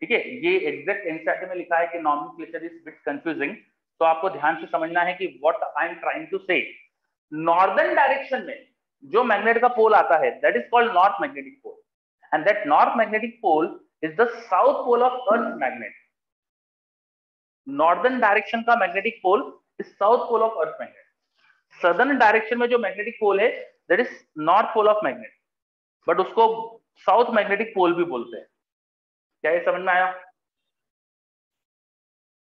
ठीक है। ये एग्जैक्ट एनसीईआरटी में लिखा है कि नॉमेनक्लेचर इज बिट कंफ्यूजिंग, तो आपको ध्यान से समझना है कि what I am trying to say. Northern direction में जो मैग्नेट का पोल आता है that is called north magnetic pole, and that north magnetic pole is the south pole of earth magnet. Northern direction का magnetic pole is south pole of earth magnet. Southern direction में जो magnetic pole है that is north pole of magnet, but उसको south magnetic pole भी बोलते हैं। क्या ये समझ में आया?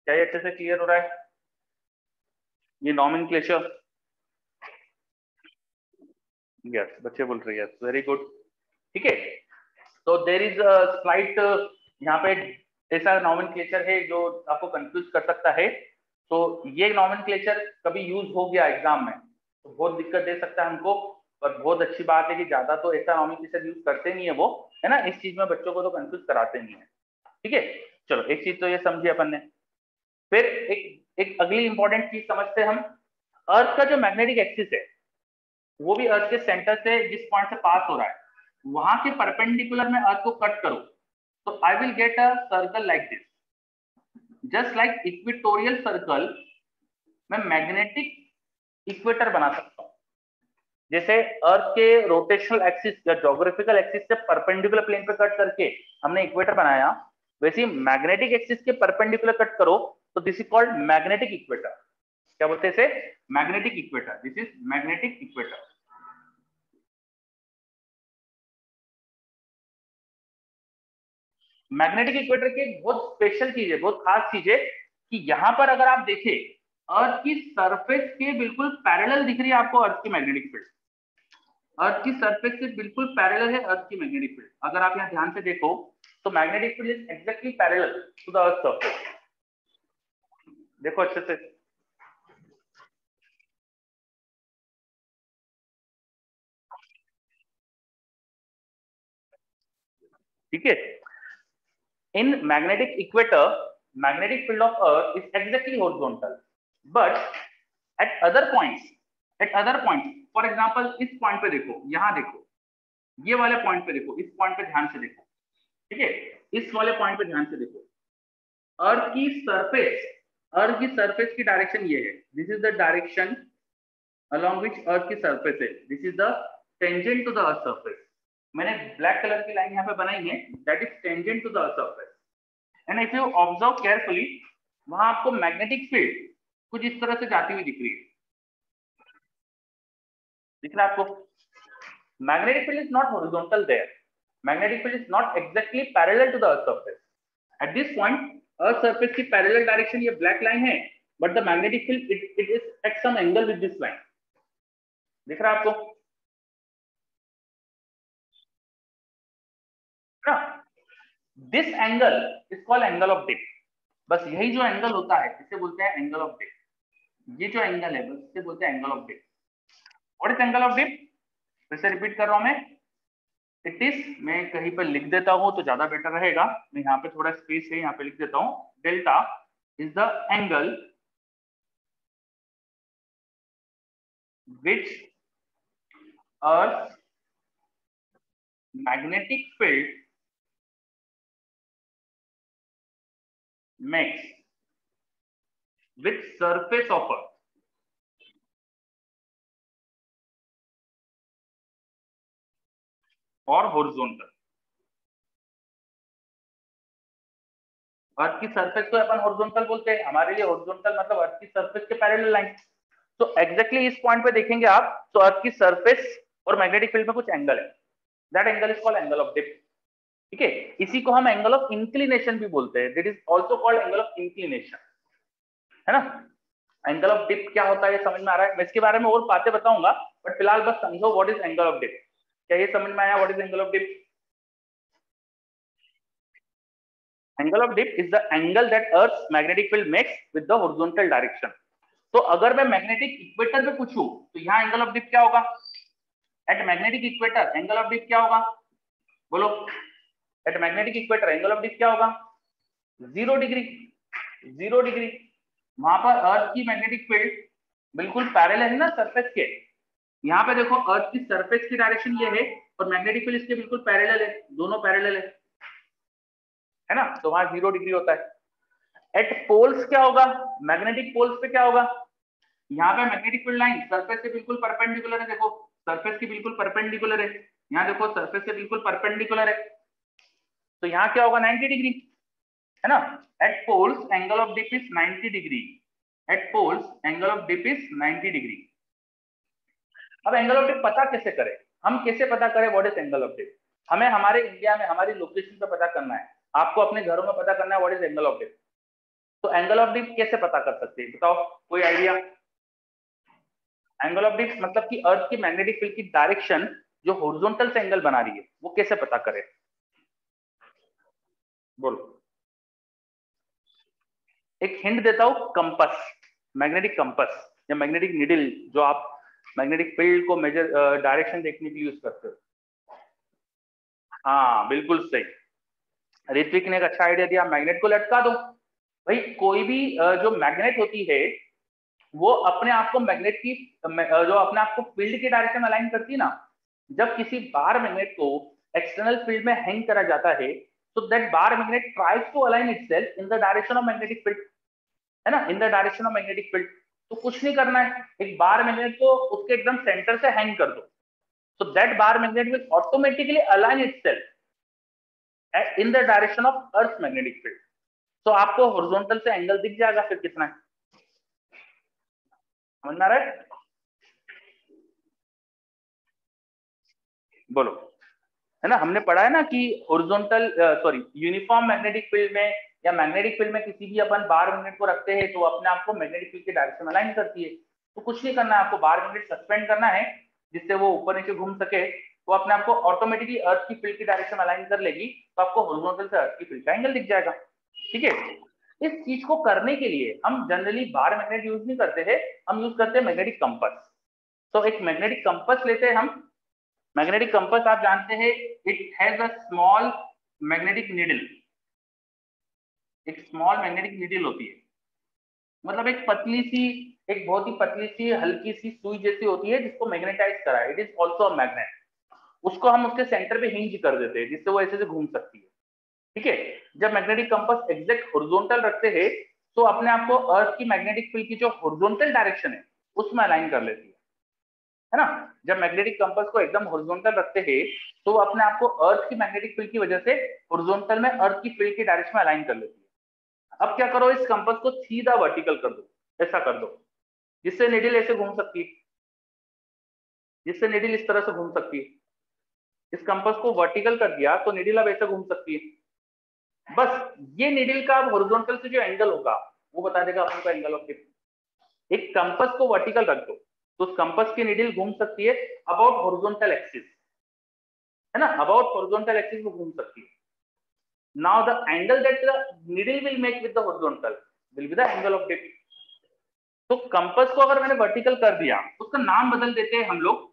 क्या ये अच्छे से क्लियर हो रहा है? ये नॉमेनक्लेचर, यस बच्चे बोल रहे हैं, यस वेरी गुड, ठीक है। तो देयर इज अ स्लाइड यहाँ पे ऐसा नॉमेनक्लेचर है जो आपको कंफ्यूज कर सकता है। तो ये नॉमेनक्लेचर कभी यूज हो गया एग्जाम में तो बहुत दिक्कत दे सकता है हमको, पर बहुत अच्छी बात है कि ज्यादा तो ऐसा नॉमेनक्लेचर यूज करते नहीं है वो, है ना। इस चीज में बच्चों को तो कंफ्यूज कराते नहीं है, ठीक है। चलो एक चीज तो ये समझी अपन ने। फिर एक अगली इंपॉर्टेंट चीज समझते हैं हम, अर्थ का जो मैग्नेटिक एक्सिस है वो भी अर्थ के सेंटर से जिस पॉइंट से पास हो रहा है वहां के परपेंडिकुलर में अर्थ को कट करो तो I will get a circle like this. Just like equatorial circle मैं मैग्नेटिक इक्वेटर बना सकता हूं। जैसे अर्थ के रोटेशनल एक्सिस या ज्योग्राफिकल एक्सिस से परपेंडिकुलर प्लेन पे कट करके हमने इक्वेटर बनाया, वैसे मैग्नेटिक एक्सिस के परपेंडिकुलर कट करो तो this is called magnetic equator. क्या बोलते हैं इसे? Magnetic equator. This is magnetic equator. Magnetic equator की बहुत स्पेशल चीज है, बहुत खास चीज है कि यहां पर अगर आप देखें अर्थ की सरफेस के बिल्कुल पैरेलल दिख रही है आपको अर्थ की मैग्नेटिक फील्ड। अर्थ की सरफेस से बिल्कुल पैरेलल है अर्थ की मैग्नेटिक फील्ड। अगर आप यहाँ ध्यान से देखो तो magnetic field is exactly parallel to the earth surface. देखो अच्छे से, ठीक है। In magnetic equator magnetic field of earth is exactly horizontal, but at other points for example इस पॉइंट पे देखो, यहाँ देखो, ये वाले पॉइंट पे देखो, इस पॉइंट पे ध्यान से देखो, ठीक है। इस वाले पॉइंट पे ध्यान से देखो, अर्थ की सरफेस की डायरेक्शन ये है। This is the direction along which earth की सरफेस है। This is the tangent to the earth surface. मैंने ब्लैक कलर की लाइन यहाँ पे बनाई है, that is tangent to the earth surface. And if you observe carefully वहां आपको मैग्नेटिक फील्ड कुछ इस तरह से जाती हुई दिख रही है। दिख रहा है आपको? Magnetic field is not horizontal there, magnetic field is not exactly parallel to the earth surface. At this point earth surface की पैरेलल डायरेक्शन ये ब्लैक लाइन है, but the magnetic field it is at some angle with this line. दिख रहा है आपको? This angle is called angle of dip. बस यही जो एंगल होता है इसे बोलते हैं एंगल ऑफ डिप। ये जो एंगल है बस इसे बोलते हैं angle of dip. What is angle of dip? फिर से रिपीट कर रहा हूं मैं, इट इज, मैं कहीं पर लिख देता हूं तो ज्यादा बेटर रहेगा, मैं यहाँ पे थोड़ा स्पेस है यहाँ पे लिख देता हूं, delta is the angle which Earth's magnetic field makes with surface of Earth और horizontal। अर्थ की सरफेस को अपन हॉरिजॉन्टल बोलते हैं, हमारे लिए हॉरिजॉन्टल मतलब अर्थ की सरफेस के पैरेलल लाइन। तो एग्जैक्टली इस पॉइंट पे देखेंगे आप तो अर्थ की सरफेस और मैग्नेटिक फील्ड में कुछ एंगल है, that angle is called angle of dip. ठीक है, इसी को हम एंगल ऑफ इंक्लिनेशन भी बोलते हैं, that is also called angle of inclination, है ना। एंगल ऑफ डिप क्या होता है ये समझ में आ रहा है? मैं इसके बारे में और बातें बताऊंगा, बट फिलहाल बस समझो what is angle of dip. क्या ये समझ में आया what is angle of dip? Angle of dip is the angle that earth magnetic field makes with the horizontal direction. तो अगर मैं मैग्नेटिक इक्वेटर पे पूछूं तो यहाँ एंगल ऑफ डिप क्या होगा? At magnetic equator angle of dip क्या होगा? बोलो, at magnetic equator angle of dip क्या होगा? 0 डिग्री। 0 डिग्री। वहां पर अर्थ की मैग्नेटिक फील्ड बिल्कुल पैरेलल है ना सरफेस के। यहाँ पे देखो अर्थ की सरफेस की डायरेक्शन ये है और मैग्नेटिक फील्ड इसके बिल्कुल पैरेलल है, दोनों पैरेलल है ना, तो वहां 0 डिग्री होता है। एट पोल्स क्या होगा? मैग्नेटिक पोल्स पे क्या होगा? यहाँ पे मैग्नेटिक फील्ड लाइन सरफेस के बिल्कुल परपेंडिकुलर है, देखो सरफेस की बिल्कुल परपेंडिकुलर है, यहाँ देखो सरफेस के बिल्कुल परपेंडिकुलर है, तो यहाँ क्या होगा? 90 डिग्री, है ना। At poles angle of dip is 90 degree. At poles angle of dip is 90 degree. अब एंगल ऑफ डिप पता कैसे करें? हम कैसे पता करें what is angle of dip? हमें हमारे इंडिया में हमारी लोकेशन पे पता करना है, आपको अपने घरों में पता करना है what is angle of dip. तो एंगल ऑफ डिप कैसे पता कर सकते हैं बताओ, कोई आइडिया? एंगल ऑफ डिप मतलब कि अर्थ की मैग्नेटिक फील्ड की डायरेक्शन जो हॉरिजॉन्टल से एंगल बना रही है वो कैसे पता करें? बोलो। एक हिंट देता हूं, कंपास, मैग्नेटिक कंपास या मैग्नेटिक निडल, जो आप मैग्नेटिक फील्ड को मेजर डायरेक्शन देखने के लिए यूज करते हो। हाँ बिल्कुल सही, ऋत्विक ने एक अच्छा आइडिया दिया, मैग्नेट को लटका दो। भाई कोई भी जो मैग्नेट होती है वो अपने आप को मैग्नेट की जो अपने आप को फील्ड की डायरेक्शन अलाइन करती है ना, जब किसी बार मैग्नेट को एक्सटर्नल फील्ड में हैंग करा जाता है तो that bar magnet tries to align itself in the direction of magnetic field, है ना, in the direction of magnetic field. तो कुछ नहीं करना है, एक बार मैग्नेट को उसके एकदम सेंटर से हैंग कर दो, so that bar magnet will automatically align itself in the direction of earth's magnetic field। तो आपको हॉरिजॉन्टल से एंगल दिख जाएगा फिर कितना है, समझ में आ रहा है? बोलो, है ना, हमने पढ़ा है ना कि horizontal sorry uniform magnetic field में या मैग्नेटिक फील्ड में किसी भी अपन बार मैग्नेट को रखते हैं तो अपने आप को मैग्नेटिक फील्ड की डायरेक्शन अलाइन करती है। तो कुछ नहीं करना है, आपको बार मैग्नेट सस्पेंड करना है जिससे वो ऊपर नीचे घूम सके, तो अपने आपको ऑटोमेटिकली अर्थ की फील्ड की डायरेक्शन अलाइन कर लेगी, तो आपको हॉरिजॉन्टल से अर्थ की फील्ड का एंगल दिख जाएगा। ठीक है, इस चीज को करने के लिए हम जनरली बार मैग्नेट यूज नहीं करते हैं, हम यूज करते हैं मैग्नेटिक कंपास। तो एक मैग्नेटिक कंपास लेते हैं हम। मैग्नेटिक कंपास आप जानते हैं it has a small magnetic needle. एक स्मॉल मैग्नेटिक नीडल होती है, मतलब एक पतली सी, एक बहुत ही पतली सी हल्की सी सुई जैसी होती है जिसको मैग्नेटाइज करा है, it is also a magnet. उसको हम उसके सेंटर पे हिंज कर देते हैं जिससे वो ऐसे से घूम सकती है। ठीक है, जब मैग्नेटिक कंपास एग्जैक्ट हॉरिजॉन्टल रखते हैं तो अपने आप को अर्थ की मैग्नेटिक फील्ड की जो हॉरिजॉन्टल डायरेक्शन है उसमें अलाइन कर लेती है ना। जब मैग्नेटिक कंपास को एकदम हॉरिजॉन्टल रखते हैं तो वो अपने आप को अर्थ की मैग्नेटिक फील्ड की वजह से हॉरिजॉन्टल में अर्थ की फील्ड की डायरेक्शन में अलाइन कर लेती है। अब क्या करो, इस कंपास को सीधा वर्टिकल कर दो, ऐसा कर दो जिससे निडल ऐसे घूम सकती है, जिससे निडिल इस तरह से घूम सकती है। इस कंपास को वर्टिकल कर दिया तो निडिल अब ऐसे घूम सकती है। बस ये निडिल का अब हॉरिजॉन्टल से जो एंगल होगा वो बता देगा अपन को एंगल ऑफ टिप। एक कंपास को वर्टिकल रख दो तो उस कंपास की निडिल घूम सकती है अबाउट हॉरिजॉन्टल एक्सिस, है ना, अबाउट हॉरिजॉन्टल एक्सिस में घूम सकती है। Now the angle that the needle will make with the horizontal will be the angle of tip. तो कंपास को अगर मैंने वर्टिकल कर दिया उसका नाम बदल देते हैं हम लोग।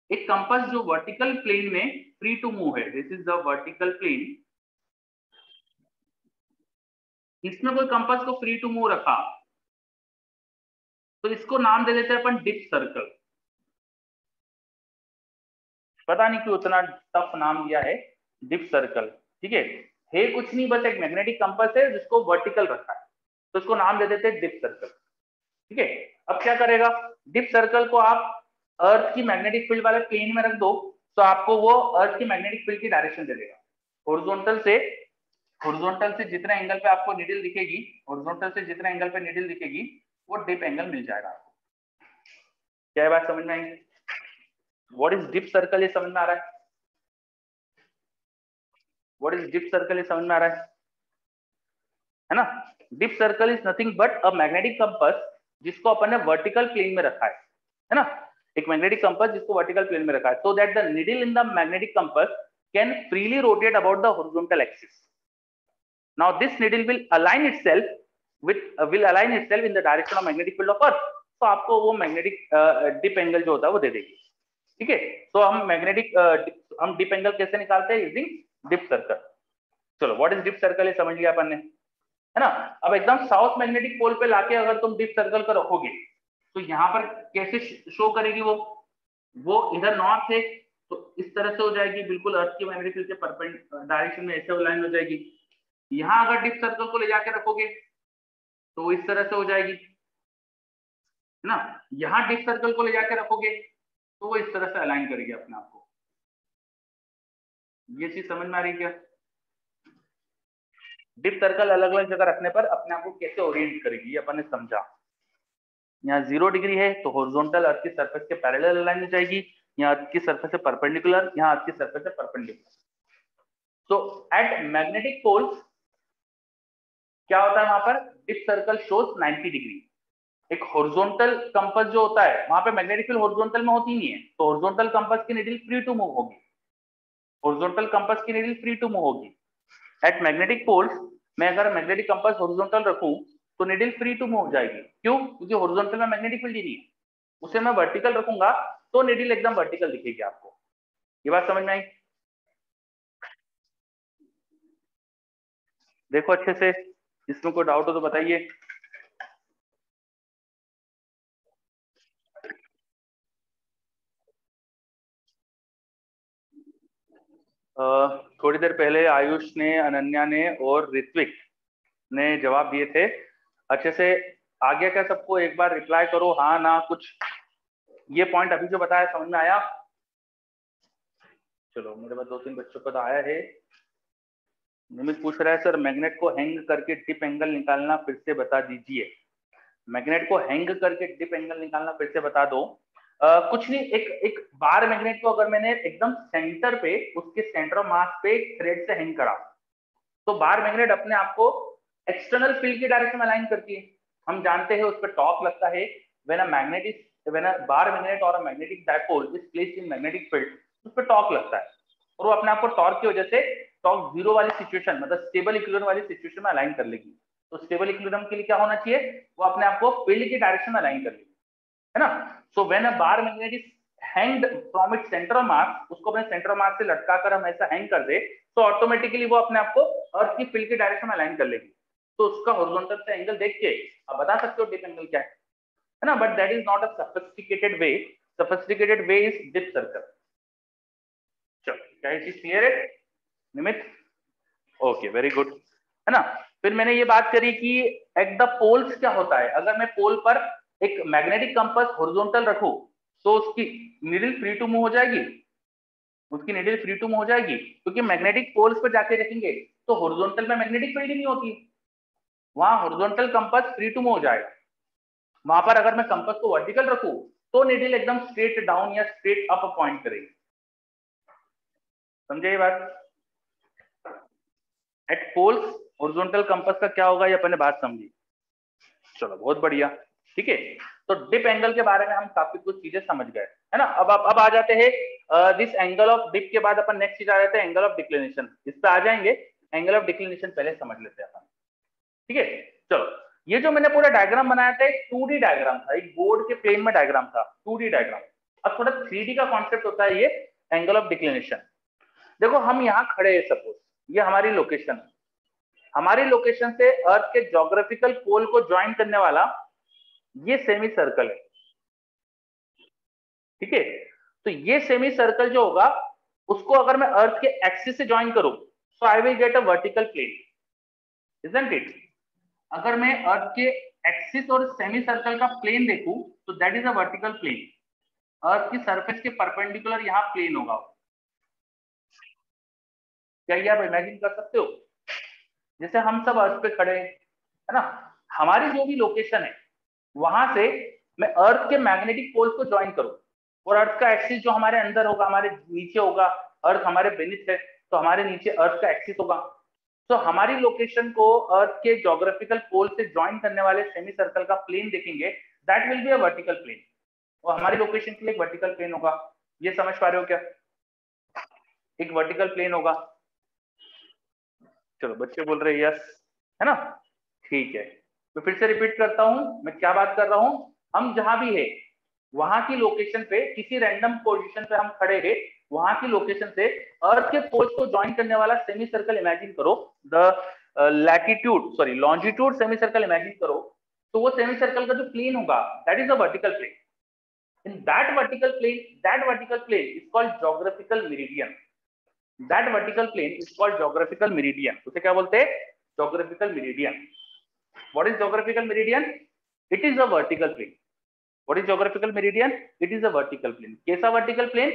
एक कंपास जो वर्टिकल प्लेन में फ्री टू मूव है, this is the vertical plane, इसमें कोई कंपास को फ्री टू मूव रखा तो इसको नाम दे देते हैं अपन डिप सर्कल। पता नहीं क्यों इतना टफ नाम दिया है डिप सर्कल, ठीक है कुछ नहीं, बस एक मैग्नेटिक कंपास है जिसको वर्टिकल रखा है तो इसको नाम दे देते हैं डिप सर्कल, ठीक है। अब क्या करेगा, डिप सर्कल को आप अर्थ की मैग्नेटिक फील्ड वाले प्लेन में रख दो तो आपको वो अर्थ की मैग्नेटिक फील्ड की डायरेक्शन दे देगा। हॉरिजॉन्टल से जितने एंगल पे आपको निडिल दिखेगी, हॉरिजॉन्टल से जितने एंगल पे निडिल दिखेगी वो डिप एंगल मिल जाएगा आपको। क्या बात समझ में आई? व्हाट इज डिप सर्कल, ये समझ में आ रहा है? व्हाट इज डिप सर्कल, ये समझ में आ रहा है ना? Dip circle is nothing but a magnetic compass जिसको अपन ने वर्टिकल प्लेन में रखा है ना, एक मैग्नेटिक कंपास जिसको वर्टिकल प्लेन में रखा है, so that the needle in the magnetic compass can freely rotate about the horizontal axis. Now this needle will align itself in the direction of magnetic field of Earth. तो आपको वो magnetic dip angle जो होता है वो दे देगी, ठीक है। तो हम डिप एंगल कैसे निकालते हैं, यूजिंग डिप सर्कल। चलो व्हाट इज डिप सर्कल, ये समझ लिया अपन ने, है ना। अब एकदम साउथ मैग्नेटिक पोल पे लाके अगर तुम डिप सर्कल को रखोगे तो यहाँ पर कैसे शो करेगी वो इधर नॉर्थ है तो इस तरह से हो जाएगी, बिल्कुल अर्थ की मैग्नेटिक फील्ड के परपेंडिकुलर डायरेक्शन में ऐसे लाइन हो जाएगी। यहां अगर डिप सर्कल को ले जाके रखोगे तो इस तरह से हो जाएगी, है ना। यहां डिप सर्कल को ले जाके रखोगे तो वो इस तरह से अलाइन करेगी अपने आप को। ये चीज समझ में आ रही है क्या? डिप सर्कल अलग अलग जगह रखने पर अपने आप को कैसे ओरिएंट करेगी ये अपन ने समझा। यहाँ 0 डिग्री है तो हॉरिजॉन्टल अर्थ की सरफेस के पैरेलल अलाइन हो जाएगी, यहाँ अर्थ की सरफेस से परपेंडिकुलर, यहाँ अर्थ की सरफेस से परपेंडिकुलर। तो एट मैग्नेटिक पोल्स क्या होता है, वहां पर डिप सर्कल शोज 90 डिग्री। एक हॉरिजॉन्टल कंपास जो होता है वहां पे मैग्नेटिक फील्ड हॉरिजॉन्टल में होती नहीं है तो हॉरिजॉन्टल कंपास की नीडल फ्री टू मूव होगी, हॉरिजॉन्टल कंपास की नीडल फ्री टू मूव होगी। एट मैग्नेटिक पोल्स मैं अगर मैग्नेटिक कंपास हॉरिजॉन्टल रखूं तो नीडल फ्री टू मूव जाएगी, क्यों? क्योंकि हॉरिजॉन्टल में मैग्नेटिक फील्ड ही नहीं है। उसे मैं वर्टिकल रखूंगा तो नीडल एकदम वर्टिकल दिखेगी आपको। ये बात समझ में आई? देखो अच्छे से, इसमें कोई डाउट हो तो बताइए। थोड़ी देर पहले आयुष ने, अनन्या ने और ऋत्विक ने जवाब दिए थे, अच्छे से आ गया क्या सबको? एक बार रिप्लाई करो हाँ ना कुछ। ये पॉइंट अभी जो बताया समझ में आया? चलो मेरे पास 2-3 बच्चों का तो आया है। निमित पूछ रहा है सर मैग्नेट को हैंग करके डिप एंगल निकालना फिर से बता दीजिए। मैग्नेट को हैंग करके डिप एंगल निकालना फिर से बता दो। कुछ नहीं, एक बार मैग्नेट को अगर मैंने एकदम सेंटर पे, उसके सेंटर ऑफ मास पे थ्रेड से हैंग करा तो बार मैग्नेट अपने आप को एक्सटर्नल फील्ड की डायरेक्शन में अलाइन करती है। हम जानते हैं उस पर टॉर्क लगता है। व्हेन अ बार मैग्नेट और a magnetic dipole is placed in magnetic field, उस पर टॉर्क लगता है और वो अपने आप को टॉर्क की वजह से टॉर्क 0 वाली सिचुएशन, मतलब स्टेबल इक्विलिब्रियम वाली सिचुएशन में अलाइन कर लेगी। तो स्टेबल इक्विलिब्रियम के लिए क्या होना चाहिए, वो अपने आप को फील्ड की डायरेक्शन में अलाइन कर लेगी, है ना। So when a bar magnet is hanged from its centre of mass, उसको अपने सेंटर ऑफ मास से लटकाकर हम ऐसा हैंग कर दे तो ऑटोमेटिकली वो अपने आप को अर्थ की फील्ड की डायरेक्शन में अलाइन कर लेगी। तो उसका हॉरिजॉन्टल से एंगल देख के आप बता सकते हो डिप एंगल क्या है ना। But that is not a sophisticated way. Sophisticated way is dip circle. चलो क्या ये चीज क्लियर है निमित? ओके वेरी गुड, है ना। फिर मैंने ये बात करी कि एट द पोल्स क्या होता है। अगर मैं पोल पर एक मैग्नेटिक कंपास हॉरिजॉन्टल रखूं तो उसकी नीडल फ्री टू मूव हो जाएगी, उसकी नीडल फ्री टू मूव हो जाएगी, क्योंकि मैग्नेटिक पोल्स पर जाके रखेंगे तो हॉरिजॉन्टल में मैग्नेटिक फील्ड ही नहीं होती, वहां horizontal compass free to move हो जाएगा। वहां पर अगर मैं कंपास को वर्टिकल रखूं तो नीडल एकदम स्ट्रेट डाउन या स्ट्रेट अप पॉइंट करेगी। समझे ये बात? एट पोल्स हॉरिजॉन्टल कंपास का क्या होगा, ये अपने बात समझी। चलो बहुत बढ़िया, ठीक है। तो डिप एंगल के बारे में हम काफी कुछ चीजें समझ गए, है ना। अब आ जाते हैं दिस एंगल ऑफ डिप के बाद अपन नेक्स्ट चीज आ जाते हैं एंगल ऑफ डिक्लिनेशन। इस पे आ जाएंगे, एंगल ऑफ डिक्लिनेशन पहले समझ लेते हैं अपन, ठीक है। चलो, ये जो मैंने पूरा डायग्राम बनाया था एक 2D डायग्राम था, एक बोर्ड के प्लेन में डायग्राम था, 2D डायग्राम। अब थोड़ा 3D का कॉन्सेप्ट होता है ये एंगल ऑफ डिक्लिनेशन। देखो हम यहाँ खड़े हैं, सपोज ये हमारी लोकेशन है, हमारी लोकेशन से अर्थ के ज्योग्राफिकल पोल को ज्वाइन करने वाला ये सेमी सर्कल है, ठीक है। तो ये सेमी सर्कल जो होगा उसको अगर मैं अर्थ के एक्सिस से ज्वाइन करूं तो I will get a vertical plane, isn't it. अगर मैं अर्थ के एक्सिस और सेमी सर्कल का प्लेन देखूं तो that is a vertical plane. Earth की सरफेस के परपेंडिकुलर यहाँ प्लेन होगा। क्या ये आप इमेजिन कर सकते हो? जैसे हम सब अर्थ पे खड़े हैं, है ना, हमारी जो भी लोकेशन है वहां से मैं अर्थ के मैग्नेटिक पोल को ज्वाइन करूं और अर्थ का एक्सिस जो हमारे अंदर होगा, हमारे नीचे होगा, अर्थ हमारे बेनिथ है तो हमारे नीचे अर्थ का एक्सिस होगा। तो हमारी लोकेशन को अर्थ के ज्योग्राफिकल पोल से ज्वाइन करने वाले सेमी सर्कल का प्लेन देखेंगे, that will be a vertical plane, और हमारी लोकेशन के लिए एक वर्टिकल प्लेन होगा। ये समझ पा रहे हो क्या? एक वर्टिकल प्लेन होगा। चलो बच्चे बोल रहे हैं यस, है ना, ठीक है। तो फिर से रिपीट करता हूं मैं क्या बात कर रहा हूं। हम जहां भी है वहां की लोकेशन पे, किसी रैंडम पोजीशन पे हम खड़े हैं, वहां की लोकेशन से अर्थ के पोल्स को ज्वाइन करने वाला सेमी सर्कल इमेजिन करो, the longitude semi circle imagine करो। तो वो सेमी सर्कल का जो प्लेन होगा that is a vertical plane. In that vertical plane is called geographical meridian. That vertical plane is called geographical meridian. उसे क्या बोलते हैं? Geographical meridian. What is geographical meridian? It is a vertical plane. What is geographical meridian? It is a vertical plane. कैसा vertical plane?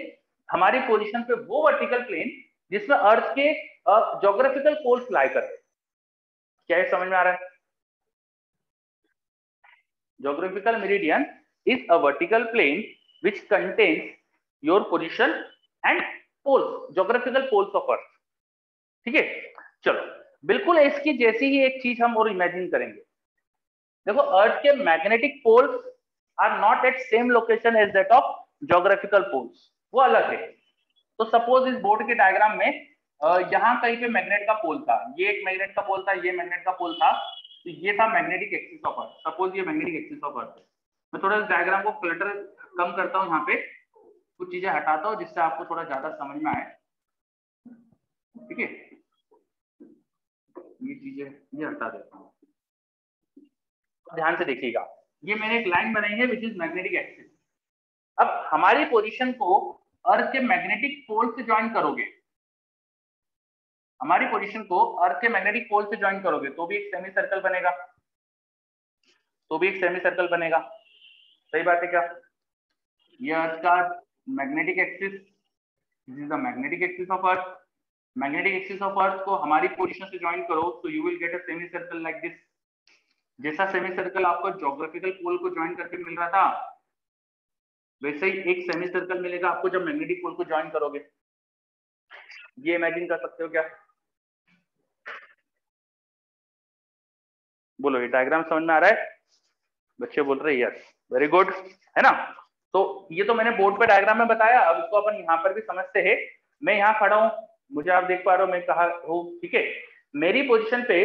हमारी position पे वो vertical plane जिसमें अर्थ के ज्योग्राफिकल पोल्स लाई कर रहे हैं। क्या ये समझ में आ रहा है? Geographical meridian is a vertical plane which contains your position and poles, geographical poles of earth, ठीक है। चलो, बिल्कुल इसकी जैसी ही एक चीज हम और इमेजिन करेंगे। देखो अर्थ के magnetic poles are not at same location as that of geographical poles, वो अलग है। तो सपोज इस बोर्ड के डायग्राम में यहाँ कहीं पे मैग्नेट का पोल था, ये एक मैग्नेट का पोल था, ये मैग्नेट का पोल था, तो ये था magnetic axis of earth. Suppose ये मैग्नेटिक एक्सिस ऑफ अर्थ है। मैं थोड़ा इस डायग्राम को क्लटर कम करता हूँ, यहाँ पे कुछ चीजें हटाता हूँ जिससे आपको थोड़ा ज्यादा समझ में आए, ठीक है। ये चीजें ये हटा देता हूँ, ध्यान से देखिएगा। ये मैंने एक लाइन बनाई है विच इज मैग्नेटिक एक्सिस। अब हमारी पोजीशन को अर्थ के मैग्नेटिक पोल से ज्वाइन करोगे, हमारी पोजीशन को अर्थ के मैग्नेटिक पोल से ज्वाइन करोगे तो भी एक सेमी सर्कल बनेगा, तो भी एक सेमी सर्कल बनेगा। सही बात है क्या? ये अर्थ का magnetic axis, this is the magnetic axis of earth. Magnetic axis of earth को हमारी पोजीशन से ज्वाइन करो तो you will get a semi circle like this. जैसा सेमी सर्कल आपको ज्योग्राफिकल पोल को ज्वाइन करके मिल रहा था, वैसे ही एक सेमी सर्कल मिलेगा आपको जब मैग्नेटिक पोल को ज्वाइन करोगे। ये इमेजिन कर सकते हो क्या? बोलो, ये डायग्राम समझ में आ रहा है? बच्चे बोल रहे हैं यस, वेरी गुड, है ना। तो ये तो मैंने बोर्ड पे डायग्राम में बताया, अब इसको अपन यहाँ पर भी समझते हैं। मैं यहाँ खड़ा हूँ, मुझे आप देख पा रहे हो मैं कहा हूँ, ठीक है। मेरी पोजीशन पे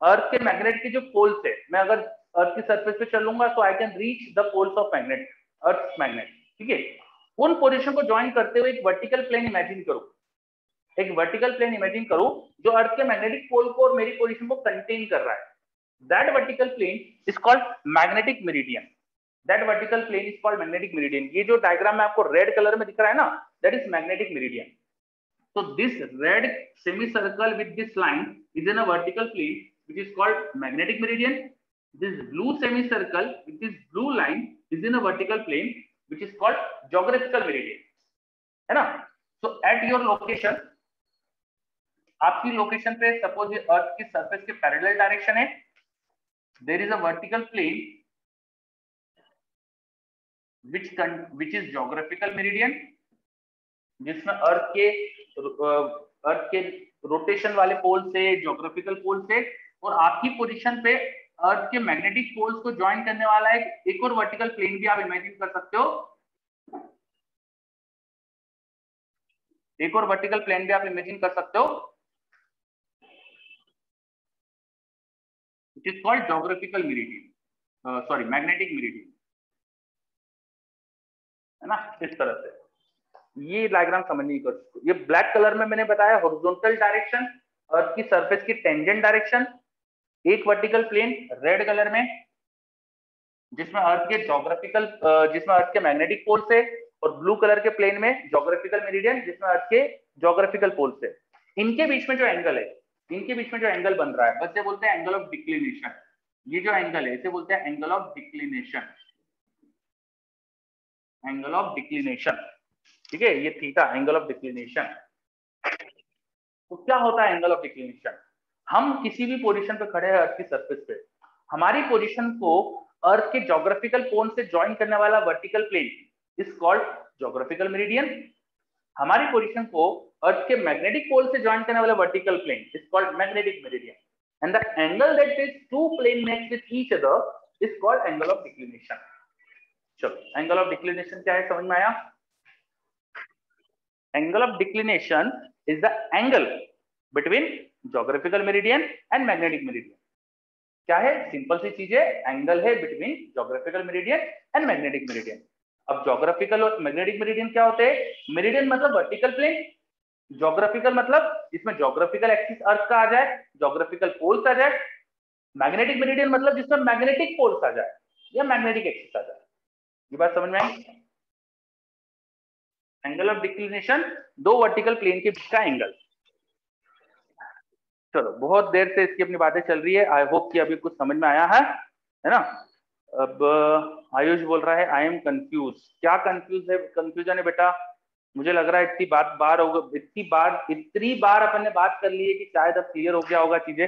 अर्थ के मैग्नेट के जो पोल्स है, मैं अगर अर्थ की सरफेस पे चलूंगा तो I can reach the poles of magnet, earth magnet, ठीक है। उन पोजीशन को ज्वाइन करते हुए एक वर्टिकल प्लेन इमेजिन करो, एक वर्टिकल प्लेन इमेजिन करो जो अर्थ के मैग्नेटिक पोल को और मेरी पोजीशन को कंटेन कर रहा है। That vertical plane is called magnetic meridian. That vertical plane is called magnetic meridian. ये जो डायग्राम में आपको रेड कलर में दिख रहा है ना, that is magnetic meridian. So this red semicircle with this line is in a vertical plane which is called magnetic meridian. This blue semicircle with this blue line is in a vertical plane which is called geographical meridian, है ना। So at your location, आपकी location पे suppose ये अर्थ की surface के parallel direction है, there is a vertical plane which is geographical meridian, जिसमें अर्थ के रोटेशन वाले पोल से, जोग्राफिकल पोल से, और आपकी पोजीशन पे अर्थ के मैग्नेटिक पोल्स को ज्वाइन करने वाला एक और वर्टिकल प्लेन भी आप इमेजिन कर सकते हो। एक और वर्टिकल प्लेन भी आप इमेजिन कर सकते हो, it is called geographical meridian, sorry magnetic meridian, है ना। इस तरह से ये डायग्राम समझने की कोशिश करो। ये ब्लैक कलर में मैंने बताया हॉरिजॉन्टल डायरेक्शन, अर्थ की सरफेस की टेंजेंट डायरेक्शन। एक वर्टिकल प्लेन रेड कलर में जिसमें अर्थ के मैग्नेटिक पोल से, और ब्लू कलर के प्लेन में जोग्राफिकल मेरिडियन जिसमें अर्थ के जोग्राफिकल पोल से। इनके बीच में जो एंगल है, इनके बीच में जो एंगल बन रहा है, बस ये बोलते हैं एंगल ऑफ डिक्लिनेशन। ये जो एंगल है इसे बोलते हैं angle of declination, angle of declination. ठीक है, ये थीटा एंगल ऑफ डिक्लिनेशन। तो क्या होता है एंगल ऑफ डिक्लिनेशन? हम किसी भी पोजीशन पे खड़े हैं अर्थ की सरफेस पे, हमारी पोजीशन को अर्थ के जोग्राफिकल पोल से ज्वाइन करने वाला vertical plane is called geographical meridian. हमारी पोजीशन को अर्थ के मैग्नेटिक पोल से ज्वाइन करने वाला vertical plane is called magnetic meridian, and the angle that is two plane makes with each other is called angle of declination. चलो angle of declination क्या है समझ में आया? Angle of declination is the angle between geographical meridian and magnetic meridian. क्या है? Simple सी चीज है, एंगल है between geographical meridian and magnetic meridian. अब जोग्राफिकल और मैग्नेटिक मेरिडियन क्या होते हैं? मेरिडियन मतलब वर्टिकल प्लेन, जोग्राफिकल मतलब इसमें जोग्राफिकल एक्सिस अर्थ का आ जाए, जोग्राफिकल पोल्स आ जाए। मैग्नेटिक मेरिडियन मतलब जिसमें मैग्नेटिक पोल्स आ जाए या मैग्नेटिक एक्सिस आ जाए। ये बात समझ में आई? एंगल ऑफ डिक्लिनेशन दो वर्टिकल प्लेन के बीच का एंगल। चलो बहुत देर से इसकी अपनी बातें चल रही है, आई होप कि अभी कुछ समझ में आया है ना। अब आयुष बोल रहा है आई एम कंफ्यूज। क्या कंफ्यूज है, कंफ्यूजन है बेटा? मुझे लग रहा है इतनी बार अपन ने बात कर ली है कि शायद अब क्लियर हो गया होगा चीजें।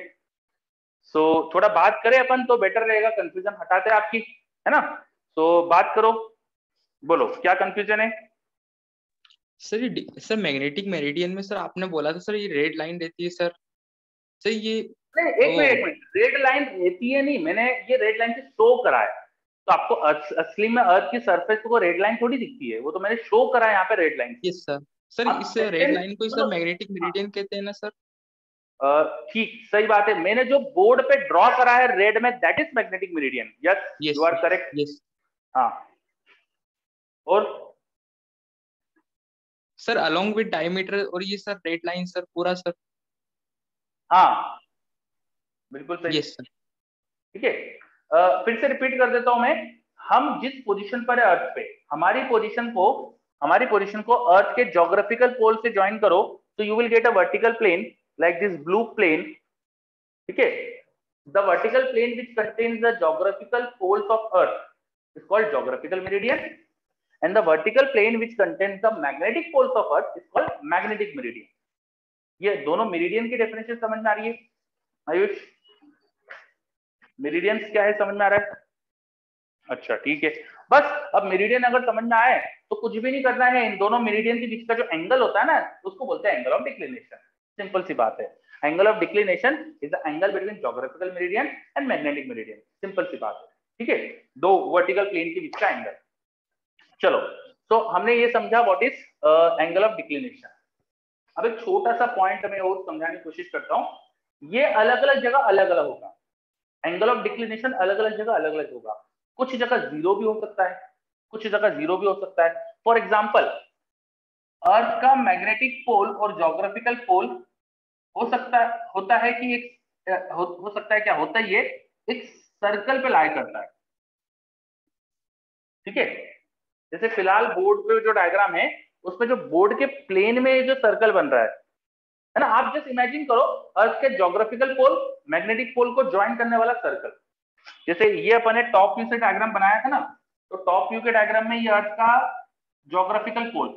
सो थोड़ा बात करें अपन तो बेटर रहेगा, कंफ्यूजन हटाते हैं आपकी, है ना। सो बात करो, बोलो क्या कंफ्यूजन है? सर मैग्नेटिक मेरिडियन में सर आपने बोला था सर ये रेड लाइन रहती है सर ये नहीं, एक मिनट, रेड लाइन रहती है नहीं, मैंने ये रेड लाइन से शो करा है। तो आपको असली में अर्थ की सरफेस को रेड लाइन थोड़ी दिखती है, वो तो मैंने शो करा है यहाँ पे रेड लाइन। यस सर इस रेड लाइन को सर मैग्नेटिक मेरिडियन कहते हैं ना सर? ठीक, सही बात है। मैंने जो बोर्ड पे ड्रॉ करा है रेड में, that is magnetic meridian. Yes, you are correct. Yes हाँ, और सर अलोंग विद डायमीटर, और ये सर रेड लाइन सर पूरा सर। हाँ बिल्कुल सही। Yes sir. ठीक है, फिर से रिपीट कर देता हूं मैं। हम जिस पोजीशन पर है अर्थ पे, हमारी पोजीशन को अर्थ के जोग्राफिकल पोल से ज्वाइन करो तो you will get a vertical plane like this blue plane. ठीक है, the vertical plane which contains the geographical poles of earth is called geographical meridian, and the vertical plane which contains the magnetic poles of earth is called magnetic meridian. ये दोनों meridian की definition समझ में आ रही है Ayush? Meridians क्या है समझ में आ रहा है? अच्छा ठीक है, बस अब मेरिडियन अगर समझ में आए तो कुछ भी नहीं करना है। इन दोनों मेरिडियन के बीच का जो एंगल होता है ना, उसको बोलते हैं एंगल ऑफ डिक्लिनेशन। सिंपल सी बात है, angle of declination is the angle between geographical meridian and magnetic meridian. Simple सी बात है, ठीक है, दो वर्टिकल प्लेन के बीच का एंगल। चलो, तो हमने ये समझा what is angle of declination. अब एक छोटा सा पॉइंट मैं और समझाने की कोशिश करता हूं। ये अलग अलग जगह अलग अलग होगा, एंगल ऑफ डिक्लिनेशन अलग अलग जगह अलग अलग होगा। कुछ जगह जीरो भी हो सकता है, कुछ जगह जीरो भी हो सकता है। फॉर एग्जाम्पल, अर्थ का मैग्नेटिक पोल और जोग्राफिकल पोल होता है कि हो सकता है, क्या होता है, ये एक सर्कल पे लाई करता है। ठीक है, जैसे फिलहाल बोर्ड पे जो डायग्राम है उसमें जो बोर्ड के प्लेन में जो सर्कल बन रहा है ना, आप जस्ट इमेजिन करो अर्थ के जोग्राफिकल पोल मैग्नेटिक पोल को ज्वाइन करने वाला सर्कल। जैसे ये अपन ने टॉप व्यू से डायग्राम बनाया था ना, तो टॉप व्यू के डायग्राम में ये अर्थ का जोग्राफिकल पोल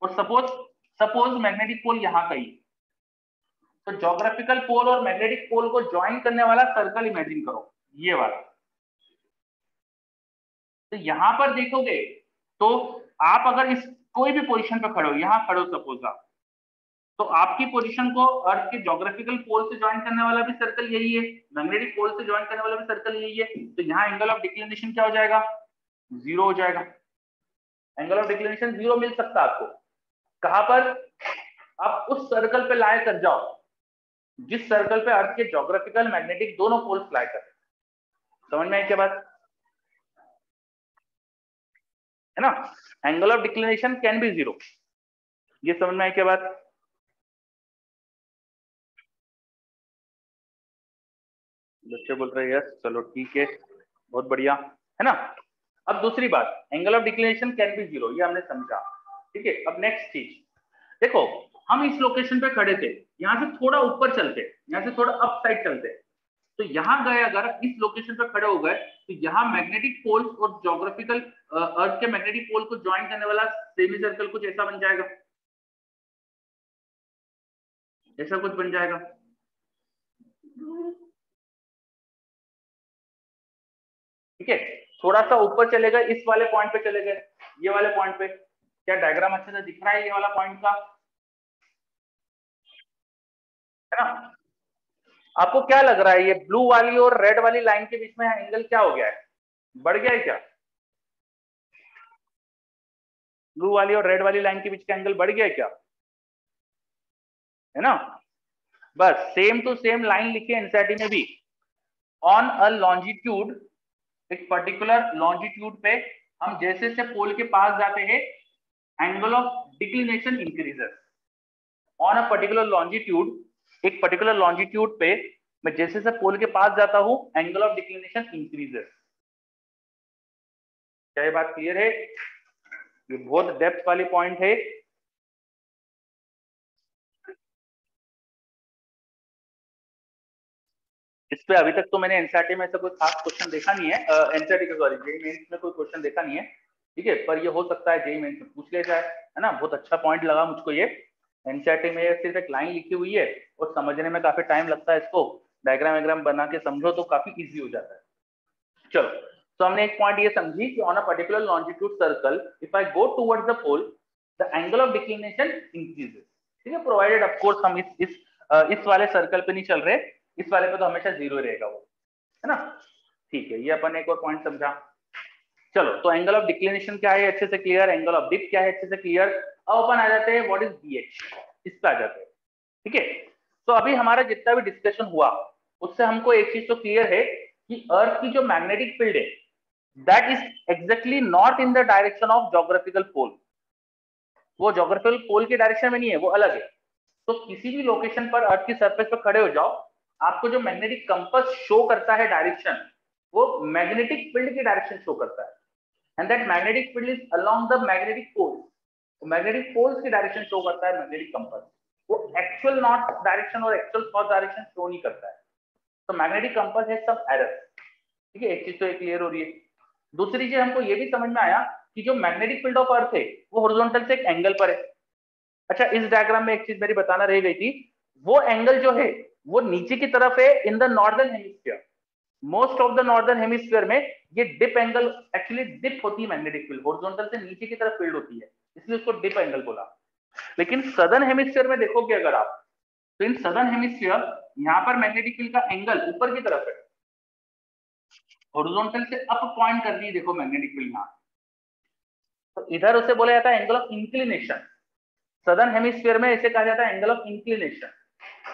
और सपोज मैग्नेटिक पोल यहाँ का ही, तो जोग्राफिकल पोल और मैग्नेटिक पोल को ज्वाइन करने वाला सर्कल इमेजिन करो, ये वाला। तो यहाँ पर देखोगे तो आप अगर इस कोई भी पोजीशन पे खड़े हो, यहाँ खड़े हो सपोज आप, तो आपकी पोजीशन को अर्थ के ज्योग्राफिकल पोल से ज्वाइन करने वाला भी सर्कल यही है, मैग्नेटिक पोल से ज्वाइन करने वाला भी सर्कल यही है। तो यहाँ एंगल ऑफ डिक्लिनेशन क्या हो जाएगा? 0 हो जाएगा। एंगल ऑफ डिक्लिनेशन 0 मिल सकता है आपको। कहां पर? आप उस सर्कल पे लाए कर जाओ जिस सर्कल पे अर्थ के ज्योग्राफिकल मैग्नेटिक दोनों पोल्स लाए कर। समझ में आई क्या बात है ना? Angle of declination can be 0। ये समझ में आई क्या बात? बच्चे बोल रहे हैं यस, चलो ठीक है, बहुत बढ़िया है ना। अब दूसरी बात, angle of declination can be 0, ये हमने समझा। ठीक है, अब नेक्स्ट चीज देखो, हम इस लोकेशन पे खड़े थे, यहाँ से थोड़ा ऊपर चलते, यहाँ से थोड़ा अप साइड चलते, तो यहाँ गए अगर इस लोकेशन पे खड़े हो गए तो यहाँ मैग्नेटिक पोल्स और ज्योग्राफिकल अर्थ के मैग्नेटिक पोल को ज्वाइन करने वाला सेमी सर्कल कुछ ऐसा बन जाएगा, ऐसा कुछ बन जाएगा। ठीक है, थोड़ा सा ऊपर चले गए, इस वाले पॉइंट पे चले गए, ये वाले पॉइंट पे, क्या डायग्राम अच्छे से दिख रहा है ये वाला पॉइंट का? है ना? आपको क्या लग रहा है ये ब्लू वाली और रेड वाली लाइन के बीच में एंगल क्या हो गया है? बढ़ गया है क्या? ब्लू वाली और रेड वाली लाइन के बीच का एंगल बढ़ गया है क्या? है ना? बस सेम टू सेम लाइन लिखी है एनसीईआरटी में भी। ऑन अ लॉन्जिट्यूड, एक पर्टिकुलर लॉन्जिट्यूड पे हम जैसे से पोल के पास जाते हैं angle of declination increases. On a particular longitude, एक पर्टिकुलर लॉन्जिट्यूड पे मैं जैसे से पोल के पास जाता हूं एंगल ऑफ डिक्लिनेशन इंक्रीजेस। क्या ये बात क्लियर है? ये बहुत डेप्थ वाली पॉइंट है। इस पे अभी तक तो मैंने एनसीईआरटी में ऐसा कोई खास क्वेश्चन देखा नहीं है, एनसीईआरटी का सॉरी जेईई मेंस में कोई क्वेश्चन देखा नहीं है। ठीक है, पर ये हो सकता है जेईई मेंस में पूछ लिया जाए, है ना? बहुत अच्छा पॉइंट लगा मुझको ये। एनसीईआरटी में सिर्फ एक लाइन लिखी हुई है और समझने में काफी टाइम लगता है, इसको डायग्राम वायग्राम बना के समझो तो काफी इजी हो जाता है। चलो, तो हमने एक पॉइंट ये समझी कि on a particular longitude circle if I go towards the pole the angle of declination increases. ठीक है, प्रोवाइडेड ऑफ कोर्स हम इस वाले सर्कल पे नहीं चल रहे, इस वाले पे तो हमेशा 0 रहेगा वो, है ना? ठीक है, ये अपन एक और पॉइंट समझा। चलो, तो एंगल ऑफ डिक्लिनेशन क्या है अच्छे से क्लियर, एंगल ऑफ डिप क्या है अच्छे से क्लियर। अब अपन आ जाते हैं व्हाट इज बीएच, इस पे आ जाते हैं। ठीक है, तो अभी हमारा जितना भी डिस्कशन हुआ उससे हमको एक चीज तो क्लियर है कि अर्थ की जो मैग्नेटिक फील्ड है that is exactly not in the direction of geographical pole. वो ज्योग्राफिकल पोल के डायरेक्शन में नहीं है, वो अलग है। तो किसी भी लोकेशन पर अर्थ की सरफेस पर खड़े हो जाओ, आपको जो मैग्नेटिक कंपास शो करता है डायरेक्शन, वो मैग्नेटिक फील्ड की डायरेक्शन शो करता है, and that magnetic field is along the magnetic pole. Magnetic poles की डायरेक्शन शो करता है मैग्नेटिक कंपास, वो एक्चुअल नॉर्थ डायरेक्शन और एक्चुअल साउथ डायरेक्शन शो नहीं करता है। तो मैग्नेटिक कंपास है सब एरर। ठीक है, एक चीज तो क्लियर हो रही है। दूसरी चीज हमको ये भी समझ में आया कि जो मैग्नेटिक फील्ड ऑफ अर्थ है वो हॉरिजॉन्टल से एक एंगल पर है। अच्छा, इस डायग्राम में एक चीज मेरी बताना रह गई थी, वो एंगल जो है वो नीचे की तरफ है in the northern hemisphere. Most of the northern hemisphere में ये डिप एंगल, एक्चुअली डिप होती है मैग्नेटिक फील्ड, हॉरिजॉन्टल से नीचे की तरफ फील्ड होती है, इसलिए उसको डिप एंगल बोला। लेकिन सदर्न हेमिस्फीयर में देखोगे अगर आप, तो इन सदर्न हेमिस्फीयर यहाँ पर मैग्नेटिक फील्ड का एंगल ऊपर की तरफ है, हॉरिजॉन्टल से अप पॉइंट कर रही है, देखो मैग्नेटिक फील्ड यहाँ, तो इधर उसे बोला जाता है angle of inclination. Southern hemisphere में इसे कहा जाता है एंगल ऑफ इंक्लिनेशन।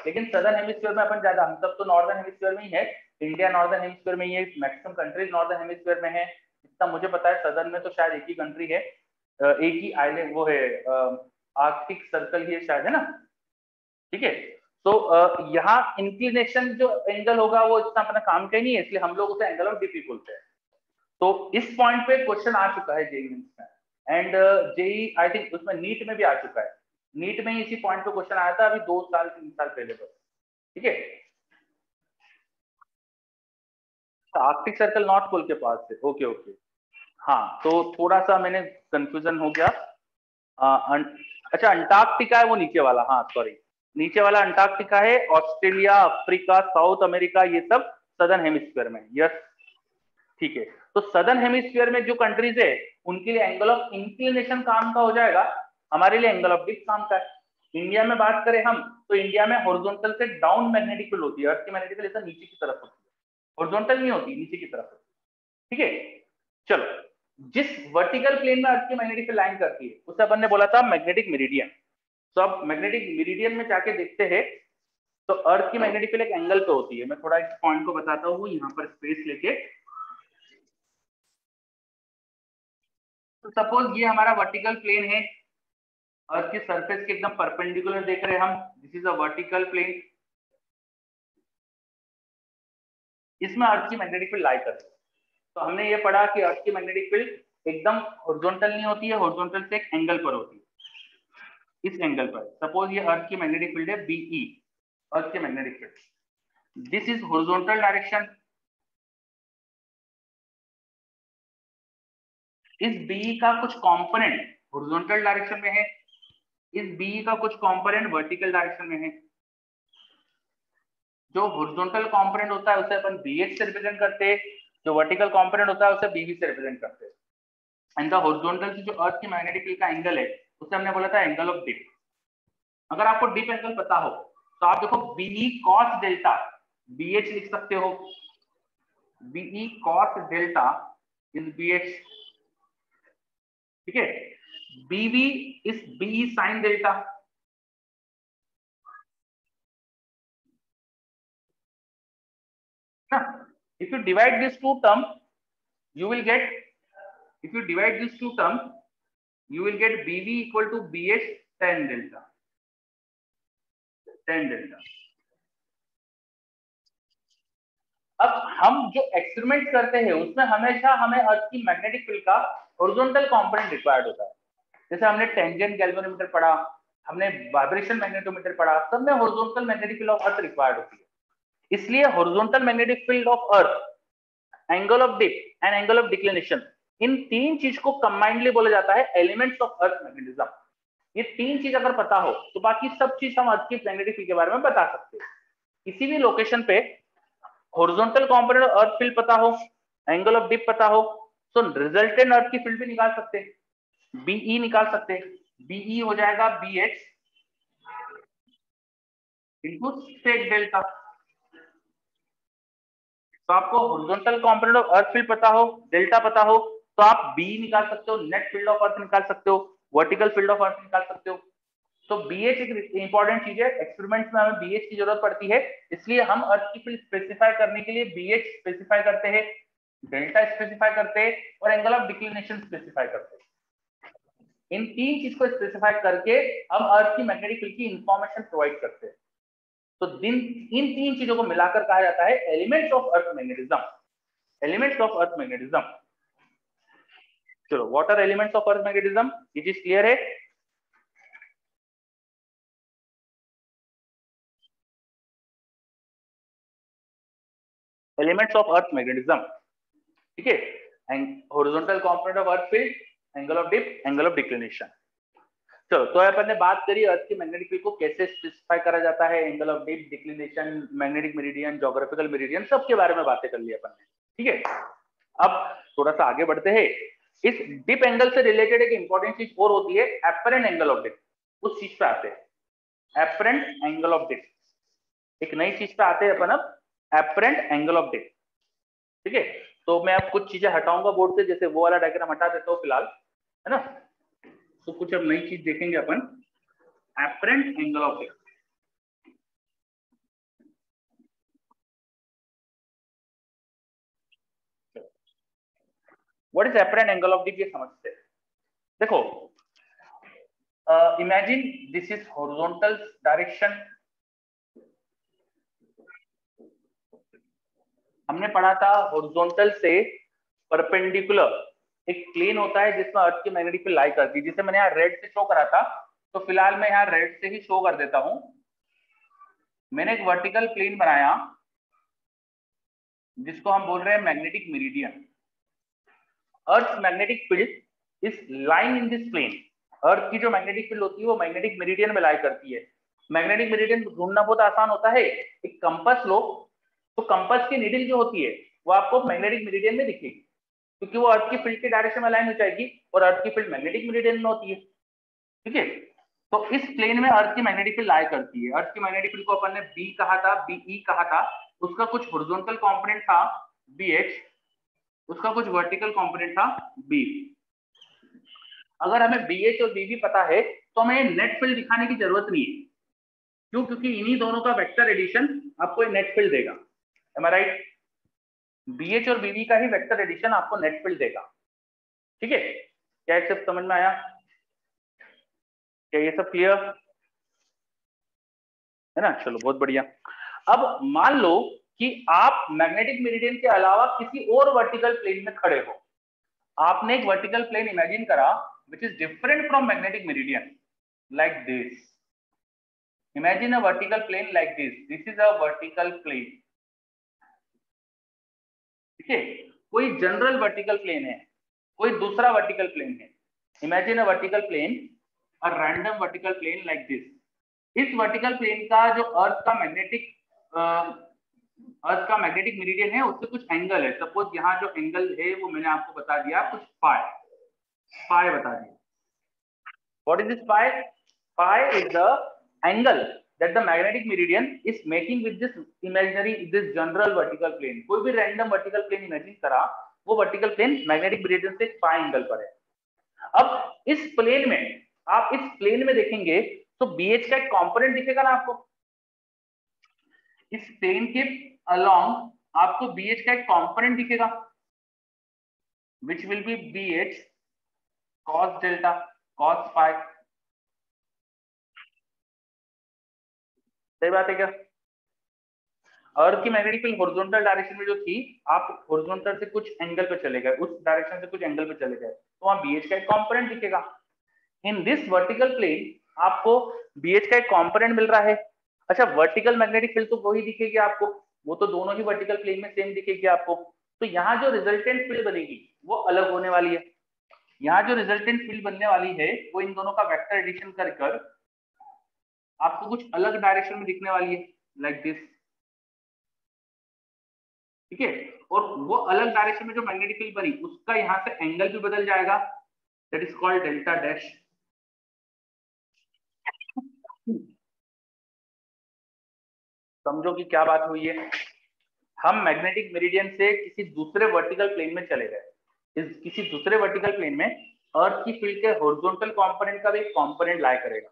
लेकिन सदर्न हेमिस्फीयर में अपन ज्यादा, हम सब तो नॉर्दर्न हेमिस्फीयर में ही है, इंडिया नॉर्दर्न हेमिस्फीयर में ही है, मैक्सिमम कंट्रीज नॉर्दर्न हेमिस्फीयर में है, इतना मुझे पता है। सदर्न में तो शायद एक ही कंट्री है, एक ही आइलैंड वो है, आर्कटिक सर्कल ही है शायद, है ना? ठीक है, तो यहाँ इंक्लिनेशन जो एंगल होगा वो इतना अपना काम का ही नहीं है, इसलिए हम लोग उसे एंगल ऑफ डिप बोलते हैं। तो इस पॉइंट पे क्वेश्चन आ चुका है जेईई मेंस में, एंड जेईई आई थिंक उसमें नीट में भी आ चुका है। नीट में ही इसी पॉइंट पे क्वेश्चन आया था अभी 2 साल 3 साल पहले बस। ठीक है, आर्कटिक सर्कल नॉर्थ पोल के पास है, ओके ओके। हाँ, तो थोड़ा सा मैंने कंफ्यूजन हो गया। अच्छा, अंटार्कटिका है वो नीचे वाला, हाँ सॉरी, नीचे वाला अंटार्कटिका है। ऑस्ट्रेलिया, अफ्रीका, साउथ अमेरिका, ये सब सदर्न हेमिस्फीयर में। यस, ठीक है, तो सदर्न हेमिस्फीयर में जो कंट्रीज है उनके लिए एंगल ऑफ इंक्लिनेशन काम का हो जाएगा, हमारे लिए एंगल ऑफ डिप काम का है। इंडिया में बात करें हम तो इंडिया में हॉरिजॉन्टल से डाउन मैग्नेटिक फील्ड होती है, अर्थ की मैग्नेटिक फील्ड ऐसा नीचे की तरफ होती है, हॉरिजॉन्टल नहीं होती, नीचे की तरफ होती है। ठीक है, चलो जिस वर्टिकल प्लेन में अर्थ की मैग्नेटिक फील्ड लाइन करती है उसे अपन ने बोला था मैग्नेटिक मेरिडियन। तो अब मैग्नेटिक मेरिडियन में जाके देखते हैं तो अर्थ की मैग्नेटिक फील्ड एक एंगल पे होती है। मैं थोड़ा इस पॉइंट को बताता हूँ यहाँ पर स्पेस लेके। तो सपोज ये हमारा वर्टिकल प्लेन है, अर्थ की सरफेस के एकदम परपेंडिकुलर देख रहे हैं हम, this is a vertical plane, इसमें अर्थ की मैग्नेटिक फील्ड लाई करती है। तो हमने ये पढ़ा कि अर्थ की मैग्नेटिक फील्ड एकदम हॉरिजॉन्टल नहीं होती है, हॉरिजॉन्टल से एक एंगल पर होती है, इस एंगल पर। सपोज ये अर्थ की मैग्नेटिक फील्ड है बीई, अर्थ की magnetic field, this is horizontal direction. इस बीई का कुछ कंपोनेंट हॉरिजॉन्टल डायरेक्शन में है, इस बीई का कुछ कंपोनेंट वर्टिकल डायरेक्शन में है। जो हॉरिजॉन्टल कंपोनेंट होता है उसे अपन बीएच से रिप्रेजेंट करते हैं, जो वर्टिकल कंपोनेंट होता है उसे बीवी से रिप्रेजेंट करते हैं। एंड द हॉरिजॉन्टल से जो अर्थ की मैग्नेटिक फील्ड का एंगल है उसे हमने बोला था एंगल ऑफ डिप। अगर आपको डिप एंगल पता हो तो आप देखो बीई कॉस डेल्टा, बीएच लिख सकते हो, BE cos delta is BH. ठीक है, BV is BE sine delta. If you divide these two terms, you will get, if you divide these two terms, you will get BV equal to BH tan delta, tan delta. अब हम जो experiment करते हैं उसमें हमेशा हमें अर्थ की magnetic field का हॉरिजॉन्टल कंपोनेंट रिक्वायर्ड होता है। जैसे हमने टेंजेंट गैल्वेनोमीटर पढ़ा, हमने वाइब्रेशन मैग्नेटोमीटर पढ़ा, सब में horizontal magnetic field of earth required होती है। इसलिए horizontal magnetic field of earth, angle of dip and angle of declination, इन तीन चीज को कंबाइंडली बोला जाता है एलिमेंट्स ऑफ अर्थ मैग्नेटिज्म। ये तीन चीज अगर पता हो तो बाकी सब चीज हम अर्थ की मैग्नेटिक फील्ड के बारे में बता सकते हैं। किसी भी लोकेशन पे horizontal component of earth field पता हो, एंगल ऑफ डिप पता हो, तो रिजल्टेंट अर्थ की फील्ड भी निकाल सकते हैं, बीई निकाल सकते हैं। बीई हो जाएगा बीएच इनटू सेक डेल्टा। तो आपको horizontal component of earth field पता हो, डेल्टा पता हो, तो आप बी निकाल सकते हो, नेट फील्ड ऑफ अर्थ निकाल सकते हो, वर्टिकल फील्ड ऑफ अर्थ निकाल सकते हो। तो बीएच एक इंपॉर्टेंट चीज है, एक्सपेरिमेंट्स में हमें बीएच की जरूरत पड़ती है, इसलिए हम अर्थ की फील्ड स्पेसिफाई करने के लिए बीएच स्पेसिफाई करते हैं, डेल्टा स्पेसिफाई करते हैं और एंगल ऑफ डिक्लिनेशन स्पेसिफाई करते हैं। इन तीन चीज को स्पेसिफाई करके हम अर्थ की मैग्नेटिक फील्ड की इंफॉर्मेशन प्रोवाइड करते हैं। तो इन तीन चीजों को मिलाकर कहा जाता है elements of earth magnetism, elements of earth magnetism. चलो, what are elements of earth magnetism, ये चीज क्लियर है? एलिमेंट्स ऑफ अर्थ मैग्नेटिज्म, ठीक है, horizontal component of earth field, angle of dip, angle of declination. चलो, तो अपन ने बात करी अर्थ की मैग्नेटिक फील्ड को कैसे स्पेसिफाई करा जाता है, angle of dip, declination, magnetic meridian, geographical meridian, सब के बारे में बातें कर ली अपन ने। ठीक है, अब थोड़ा सा आगे बढ़ते हैं। इस डिप एंगल से रिलेटेड एक इंपॉर्टेंट चीज और होती है एपरेंट एंगल ऑफ डिप, उस चीज पे आते हैं। एपरेंट एंगल ऑफ डिप, एक नई चीज पे आते हैं अपन अब, एपरेंट एंगल ऑफ डिप। ठीक है, तो मैं अब कुछ चीजें हटाऊंगा बोर्ड से, जैसे वो वाला डायग्राम हटा देता हूँ फिलहाल, है ना। तो कुछ अब नई चीज देखेंगे अपन, apparent angle of dip. What is apparent angle of dip, ये समझते हैं। देखो, imagine this is horizontal direction. हमने पढ़ा था हॉरिजॉन्टल से परपेंडिकुलर एक प्लेन होता है जिसमें अर्थ की मैग्नेटिक फील्ड लाई करती है, जिसे मैंने यहाँ रेड से शो करा था, तो फिलहाल मैं यहाँ रेड से ही शो कर देता हूं। मैंने एक वर्टिकल प्लेन बनाया जिसको हम बोल रहे हैं magnetic meridian. Earth magnetic field is lying in this plane. Earth की जो मैग्नेटिक फील्ड होती है वो मैग्नेटिक मेरिडियन में लाई करती है। मैग्नेटिक मेरिडियन ढूंढना बहुत आसान होता है, एक कंपास लो, तो कंपास की नीडल जो होती है वो आपको मैग्नेटिक मेरिडियन में दिखेगी, क्योंकि वो अर्थ की फील्ड के डायरेक्शन में अलाइन हो जाएगी और अर्थ की फील्ड मैग्नेटिक मेरिडियन में होती है। ठीक है, तो इस प्लेन में अर्थ की मैग्नेटिक फील्ड लाई करती है। अर्थ की मैग्नेटिक फील्ड को अपन ने बी कहा था, बीई कहा था, उसका कुछ हॉरिजॉन्टल कंपोनेंट था बीएच, उसका कुछ वर्टिकल कंपोनेंट था बी। अगर हमें बीएच और बीबी पता है तो हमें नेट फील्ड दिखाने की जरूरत नहीं है। क्यों? क्योंकि इन्हीं दोनों का वेक्टर एडिशन आपको नेट फील्ड देगा। एम आई राइट? बीएच और बीबी का ही वेक्टर एडिशन आपको नेट फील्ड देगा। ठीक है, क्या ये सब समझ में आया? क्या ये सब क्लियर है ना? चलो बहुत बढ़िया। अब मान लो कि आप मैग्नेटिक मेरिडियन के अलावा किसी और वर्टिकल प्लेन में खड़े हो। आपने एक वर्टिकल प्लेन इमेजिन करा which is different from magnetic meridian, like this. Imagine a vertical plane like this. This is a vertical plane. ठीक है, कोई जनरल वर्टिकल प्लेन है, कोई दूसरा वर्टिकल प्लेन है। Imagine a vertical plane, a random vertical plane like this. इस vertical plane का जो अर्थ का मैग्नेटिक मेरिडियन है उससे कुछ एंगल है। सपोज यहाँ जो एंगल है वो मैंने आपको बता दिया कुछ फाई बता दिया। What is this phi? Phi is the angle that the magnetic meridian is making with this general vertical plane. कोई भी random vertical plane imagine करा, वो vertical plane magnetic meridian से phi angle पर है। अब इस प्लेन में, आप इस प्लेन में देखेंगे तो BH का एक कंपोनेंट दिखेगा ना आपको। इस प्लेन के अलोंग आपको BH का एक कंपोनेंट दिखेगा, which will be BH cos delta cos phi। सही बात है क्या? अर्थ की मैग्नेटिक फील्ड हॉरिजॉन्टल डायरेक्शन में जो थी, आप हॉरिजॉन्टल से कुछ एंगल पे चले गए, उस डायरेक्शन से कुछ एंगल पे चले गए, तो वहां बीएच का एक कंपोनेंट दिखेगा। इन दिस वर्टिकल प्लेन आपको बीएच का एक कंपोनेंट मिल रहा है। अच्छा, वर्टिकल मैग्नेटिक फील्ड तो वही दिखेगी आपको, वो तो दोनों ही वर्टिकल प्लेन में सेम दिखेगी आपको। तो यहाँ जो रिजल्टेंट फील्ड बनेगी वो अलग होने वाली है। यहाँ जो रिजल्टेंट फील्ड बनने वाली है वो इन दोनों का वेक्टर एडिशन कर आपको कुछ अलग डायरेक्शन में दिखने वाली है, लाइक दिस। ठीक है, और वो अलग डायरेक्शन में जो मैग्नेटिक फील्ड बनी उसका यहाँ से एंगल भी बदल जाएगा, that is called delta dash. समझो कि क्या बात हुई है। हम मैग्नेटिक मेरिडियन से किसी दूसरे वर्टिकल प्लेन में चले गए। इस किसी दूसरे वर्टिकल प्लेन में अर्थ की फील्ड के हॉरिजॉन्टल कंपोनेंट का भी एक कंपोनेंट लाई करेगा।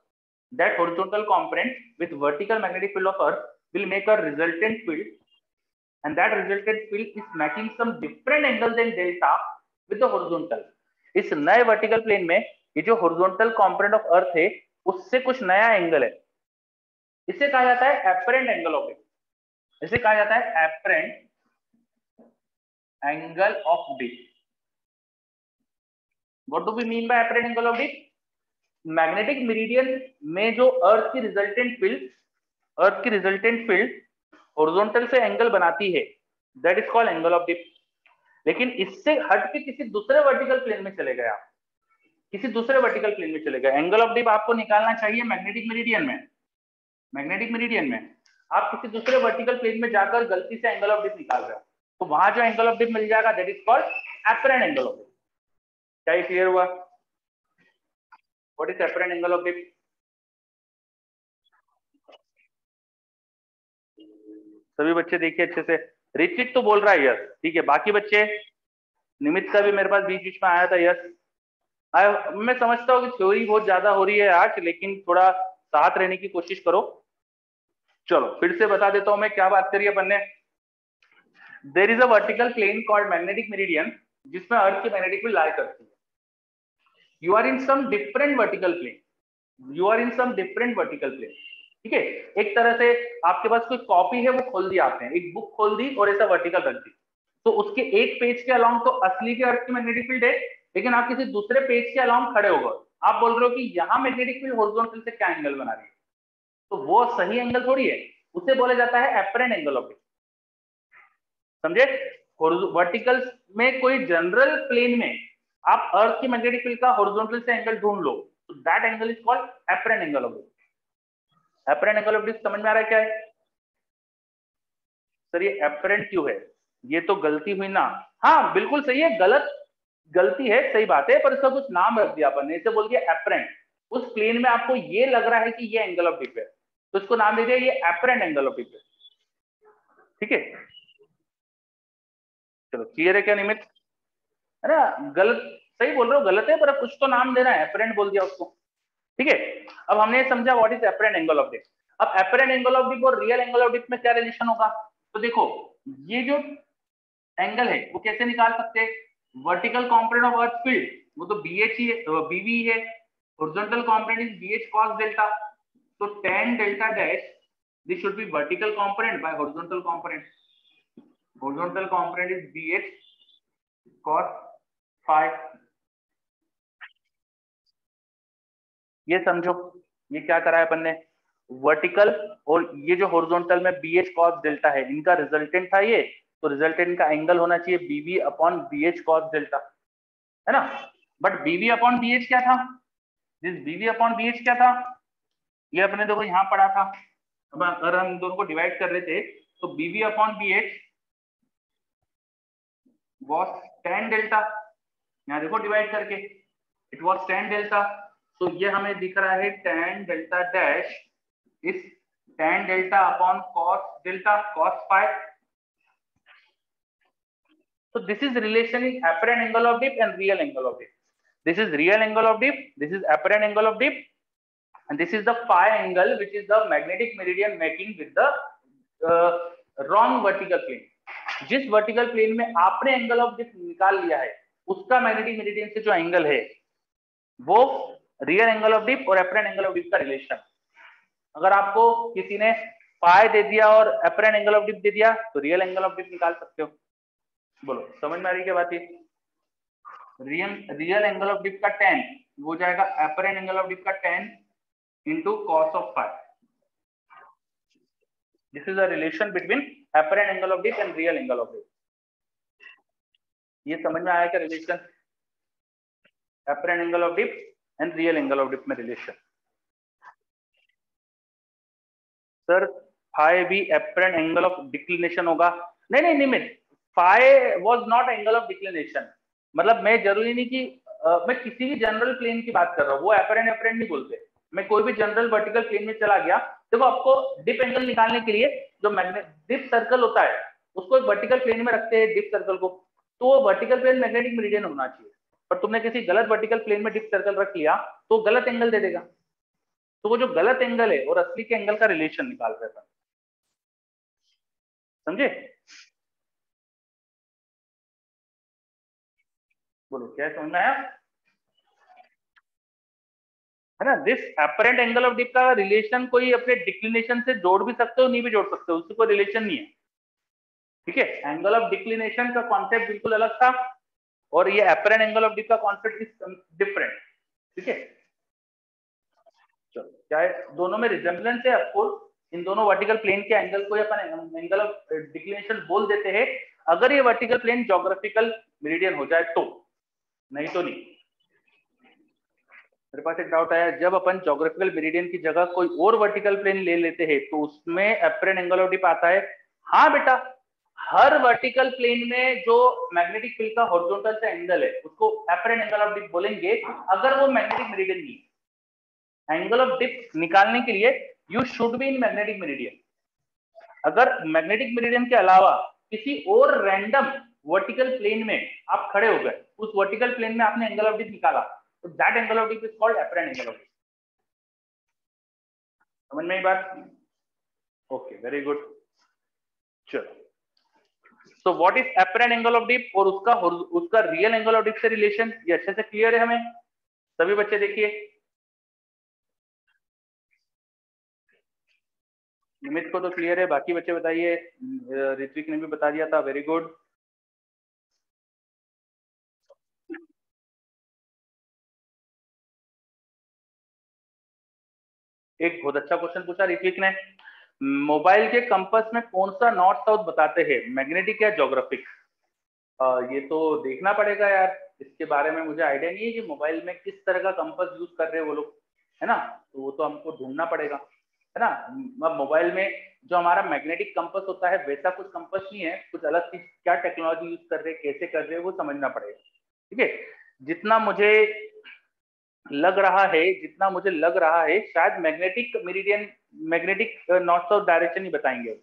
That horizontal component with vertical magnetic field of earth will make a resultant field, and that resultant field is making some different angle than delta with the horizontal। इस नए vertical plane में ये जो horizontal component of अर्थ है उससे कुछ नया angle है। इसे कहा जाता है एपरेंट एंगल ऑफ डिप। इसे कहा जाता है apparent angle of dip. What do we mean by apparent angle of dip? Magnetic meridian में जो अर्थ की रिजल्टेंट फील्ड हॉरिजॉन्टल से एंगल बनाती है, that is called angle of dip. लेकिन इससे हट के किसी दूसरे वर्टिकल प्लेन में चले गए आप, किसी दूसरे वर्टिकल प्लेन में चले गए। एंगल ऑफ डिप आपको निकालना चाहिए मैग्नेटिक मेरिडियन में। मैग्नेटिक मेरिडियन में आप किसी दूसरे वर्टिकल प्लेन में जाकर गलती से एंगल ऑफ डिप निकाल रहे हो, तो वहां जो एंगल ऑफ डिप मिल जाएगा that is called apparent angle of dip. क्या ये क्लियर हुआ? What is apparent angle of dip? सभी बच्चे देखिए अच्छे से। ऋतिक तो बोल रहा है यस, ठीक है। बाकी बच्चे, निमित का भी मेरे पास बीच बीच में आया था यस। मैं समझता हूँ कि थ्योरी बहुत ज्यादा हो रही है आज, लेकिन थोड़ा साथ रहने की कोशिश करो। चलो फिर से बता देता हूं मैं क्या बात करी अपन ने। There is a vertical plane called magnetic meridian जिसमें अर्थ की मैग्नेटिक फील्ड लाई करती है। You are in some different vertical plane, ठीक है। एक तरह से आपके पास कोई कॉपी है, वो खोल दी आपने, एक बुक खोल दी और ऐसा वर्टिकल रख दी, तो उसके एक पेज के अलाउंग तो असली के अर्थ की मैग्नेटिक फील्ड है, लेकिन आप किसी दूसरे पेज के अलाउंग खड़े हो गए, आप बोल रहे हो कि यहाँ मैग्नेटिक फील्ड हॉरिजॉन्टल से क्या एंगल बना रही है, तो वो सही एंगल थोड़ी है, उसे बोला जाता है एपरेंट एंगल ऑफ डिप। समझे? वर्टिकल में कोई जनरल प्लेन में आप अर्थ की मैग्नेटिक फील्ड का हॉरिजॉन्टल से एंगल ढूंढ लो, तो that angle is called apparent angle of dip. Apparent angle of dip समझ में आ रहा है क्या है? सर ये एपरेंट क्यों है? ये तो गलती हुई ना। हाँ बिल्कुल सही है, गलती है, सही बात है, पर इसका कुछ नाम रख दिया अपन ने, इसे बोल दिया एपरेंट। उस प्लेन में आपको ये लग रहा है कि ये एंगल ऑफ डिप है, तो इसको नाम दे दिया ये एपरेंट एंगल ऑफ डिप है। ठीक है, चलो क्लियर है क्या निमित? है ना, गलत सही बोल रहे हो, गलत है पर अब कुछ तो नाम देना है, एपरेंट बोल दिया उसको। ठीक है, अब हमने समझा what is apparent angle of dip. अब एपरेंट एंगल ऑफ डिप और रियल एंगल ऑफ डिप में क्या रिलेशन होगा? तो देखो, ये जो एंगल है वो कैसे निकाल सकते हैं? Vertical component of earth field वो तो BH ही है, BV है। Horizontal component is BH cos delta, तो tan delta dash this should B vertical component bye horizontal component. Horizontal component is BH cos phi। ये समझो, ये क्या करा है अपन ने, वर्टिकल और ये जो हॉरिजॉन्टल में BH cos डेल्टा है, इनका रिजल्टेंट था ये, तो रिजल्टेंट का एंगल होना चाहिए BV upon BH cos delta, है ना। बट BV अपॉन BH क्या था? दिस BV अपॉन BH क्या था? ये अपने देखो यहाँ पढ़ा था। अब अगर हम दोनों को डिवाइड कर रहे थे तो BV upon BH was tan delta, यहाँ देखो डिवाइड करके, इट was tan डेल्टा, तो ये हमें दिख रहा है tan डेल्टा डैश इस tan delta upon cos delta cos phi। So this is relation in apparent angle of dip and real angle of dip. This is real angle of dip, this is apparent angle of dip, and this is the phi angle which is the magnetic meridian making with the wrong vertical plane. जिस vertical plane में आपने angle of dip निकाल लिया है उसका magnetic meridian से जो angle है वो रियल एंगल ऑफ डिप और एपरेंट एंगल ऑफ डिप का रिलेशन। अगर आपको किसी ने पाई दे दिया और एपरेंट एंगल ऑफ डिप दे दिया तो रियल एंगल ऑफ डिप निकाल सकते हो। बोलो समझ में आ रही क्या बात? ये रियल एंगल ऑफ डिप का tan वो जाएगा एपरेंट एंगल ऑफ डिप का tan into cos of phi। This is a relation between apparent angle of dip and real angle of dip। ये समझ में आया क्या relation? apparent angle of dip and real angle of dip में relation. Sir phi भी apparent angle of declination होगा? नहीं नहीं निमित, phi was not angle of declination। मतलब मैं जरूरी नहीं कि मैं किसी भी जनरल प्लेन की बात कर रहा हूँ, वो apparent नहीं बोलते। मैं कोई भी जनरल वर्टिकल प्लेन में चला गया, देखो आपको डिप एंगल निकालने के लिए जो मैग्नेट डिप सर्कल होता है उसको एक वर्टिकल प्लेन में रखते हैं डिप सर्कल को, तो वो वर्टिकल प्लेन मैग्नेटिक मेरिडियन होना चाहिए। पर तुमने किसी गलत वर्टिकल प्लेन में डिप सर्कल रख लिया तो गलत एंगल दे देगा, तो वो जो गलत एंगल है और असली के एंगल का रिलेशन निकाल रहे हैं, समझे? बोलो क्या समझ में आया? है ना, this apparent angle of dip का रिलेशन कोई अपने डिक्लिनेशन से जोड़ भी सकते हो, नहीं भी जोड़ सकते हो, उससे कोई रिलेशन नहीं है। ठीक है, एंगल ऑफ डिक्लिनेशन का कॉन्सेप्ट बिल्कुल अलग था और ये अपरेंट एंगल ऑफ डिप का कॉन्सेप्ट इज डिफरेंट। ठीक है, चलो क्या है, दोनों में रिजेम्बलेंस है ऑफकोर्स। इन दोनों वर्टिकल प्लेन के एंगल को अपन एंगल ऑफ डिक्लिनेशन बोल देते हैं अगर ये वर्टिकल प्लेन ज्योग्राफिकल मेरिडियन हो जाए तो, नहीं तो नहीं। मेरे पास एक डाउट आया, जब अपन ज्योग्राफिकल मेरिडियन की जगह कोई और वर्टिकल प्लेन ले लेते हैं तो उसमें अपरेंट एंगल ऑफ डिप आता है? हाँ बेटा, हर वर्टिकल प्लेन में जो मैग्नेटिक फील्ड का हॉरिजॉन्टल से एंगल है उसको अपरेंट एंगल ऑफ डिप बोलेंगे अगर वो मैग्नेटिक मेरिडियन नहीं है। एंगल ऑफ डिप निकालने के लिए you should be in magnetic meridian. अगर मैग्नेटिक मेरिडियन के अलावा किसी और रैंडम वर्टिकल प्लेन में आप खड़े हो गए, उस वर्टिकल प्लेन में आपने एंगल ऑफ डिप निकाला, तो that angle of dip is called apparent angle of dip. समझ में आई बात? Okay very good. चलो, so what is apparent angle of dip और उसका रियल एंगल ऑफ डिप से रिलेशन, ये अच्छे से क्लियर है हमें? सभी बच्चे देखिए, निमित को तो क्लियर है, बाकी बच्चे बताइए। ऋत्विक ने भी बता दिया था, वेरी गुड। एक बहुत अच्छा क्वेश्चन पूछा ऋत्विक ने, मोबाइल के कंपास में कौन सा नॉर्थ साउथ बताते हैं, मैग्नेटिक या ज्योग्राफिक? ये तो देखना पड़ेगा यार, इसके बारे में मुझे आइडिया नहीं है कि मोबाइल में किस तरह का कंपास यूज कर रहे हैं वो लोग, है ना, तो वो तो हमको ढूंढना पड़ेगा, है है ना। मोबाइल में जो हमारा मैग्नेटिक कंपास होता है वैसा कुछ कंपास नहीं है, कुछ अलग चीज, क्या टेक्नोलॉजी यूज कर रहे हैं, कैसे कर रहे हैं, वो समझना पड़ेगा। ठीक है, जितना मुझे लग रहा है शायद magnetic meridian, magnetic north south direction ही बताएंगे,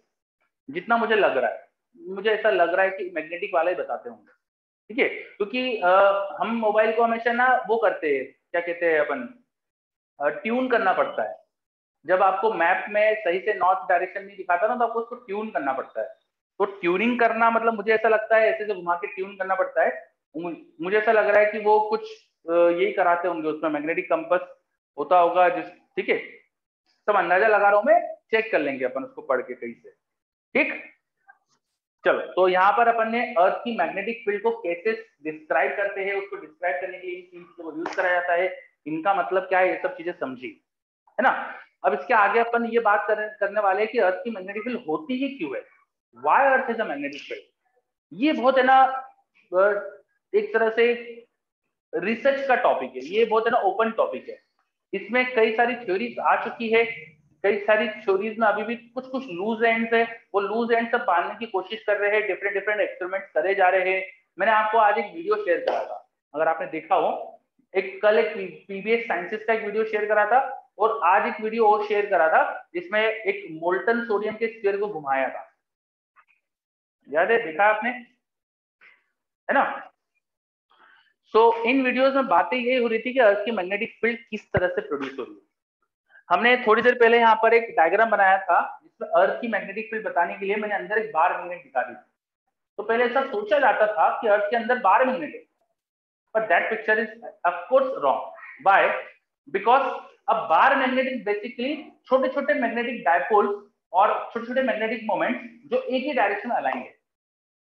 जितना मुझे लग रहा है, मुझे ऐसा लग रहा है कि मैग्नेटिक वाला ही बताते होंगे। ठीक है, क्योंकि हम मोबाइल को हमेशा ना वो करते हैं, क्या कहते हैं अपन, ट्यून करना पड़ता है। जब आपको मैप में सही से नॉर्थ डायरेक्शन नहीं दिखाता ना, तो आपको उसको ट्यून करना पड़ता है। तो ट्यूनिंग करना मतलब मुझे ऐसा लगता है ऐसे जो घुमा के ट्यून करना पड़ता है, मुझे ऐसा लग रहा है कि वो कुछ यही कराते होंगे, उसमें मैग्नेटिक कंपास होता होगा जिस, ठीक है, सब अंदाजा लगा रहा हूं मैं, चेक कर लेंगे अपन उसको पढ़ के कहीं से। ठीक, चलो, तो यहाँ पर अपन ने अर्थ की मैग्नेटिक फील्ड को कैसे डिस्क्राइब करते हैं, उसको डिस्क्राइब करने के लिए इन चीज को यूज कराया जाता है, इनका मतलब क्या है, ये सब चीजें समझी, है ना। अब इसके आगे अपन ये बात करने वाले हैं कि अर्थ की मैग्नेटिक फील्ड होती ही क्यों है, why earth is a magnetic field. ये बहुत है ना एक तरह से रिसर्च का टॉपिक है, ये बहुत है ना ओपन टॉपिक है। इसमें कई सारी थ्योरीज आ चुकी है, कई सारी थ्योरीज में अभी भी कुछ कुछ लूज एंड्स है, वो लूज एंड सब बांधने की कोशिश कर रहे हैं, डिफरेंट डिफरेंट एक्सपेरिमेंट्स करे जा रहे हैं। मैंने आपको आज एक वीडियो शेयर करा था, अगर आपने देखा हो, कल एक पीबीएस साइंसेस का एक वीडियो शेयर करा था, और आज एक वीडियो और शेयर करा था जिसमें एक मोल्टन सोडियम के स्फीयर को घुमाया था, याद है, देखा आपने, है ना। सो इन वीडियोस में बातें ये हो रही थी कि अर्थ की मैग्नेटिक फील्ड किस तरह से प्रोड्यूस हो रही है। हमने थोड़ी देर पहले यहाँ पर एक डायग्राम बनाया था जिसमें अर्थ की मैग्नेटिक फील्ड बताने के लिए मैंने अंदर एक बार मैग्नेट दिखा दी। तो पहले ऐसा सोचा जाता था कि अर्थ के अंदर बार मैग्नेट है, but that picture is of course wrong. Why? Because a bar magnet is basically छोटे छोटे मैग्नेटिक डायपोल्स और छोटे छोटे मैग्नेटिक मोमेंट्स जो एक ही डायरेक्शन में अलाइन है।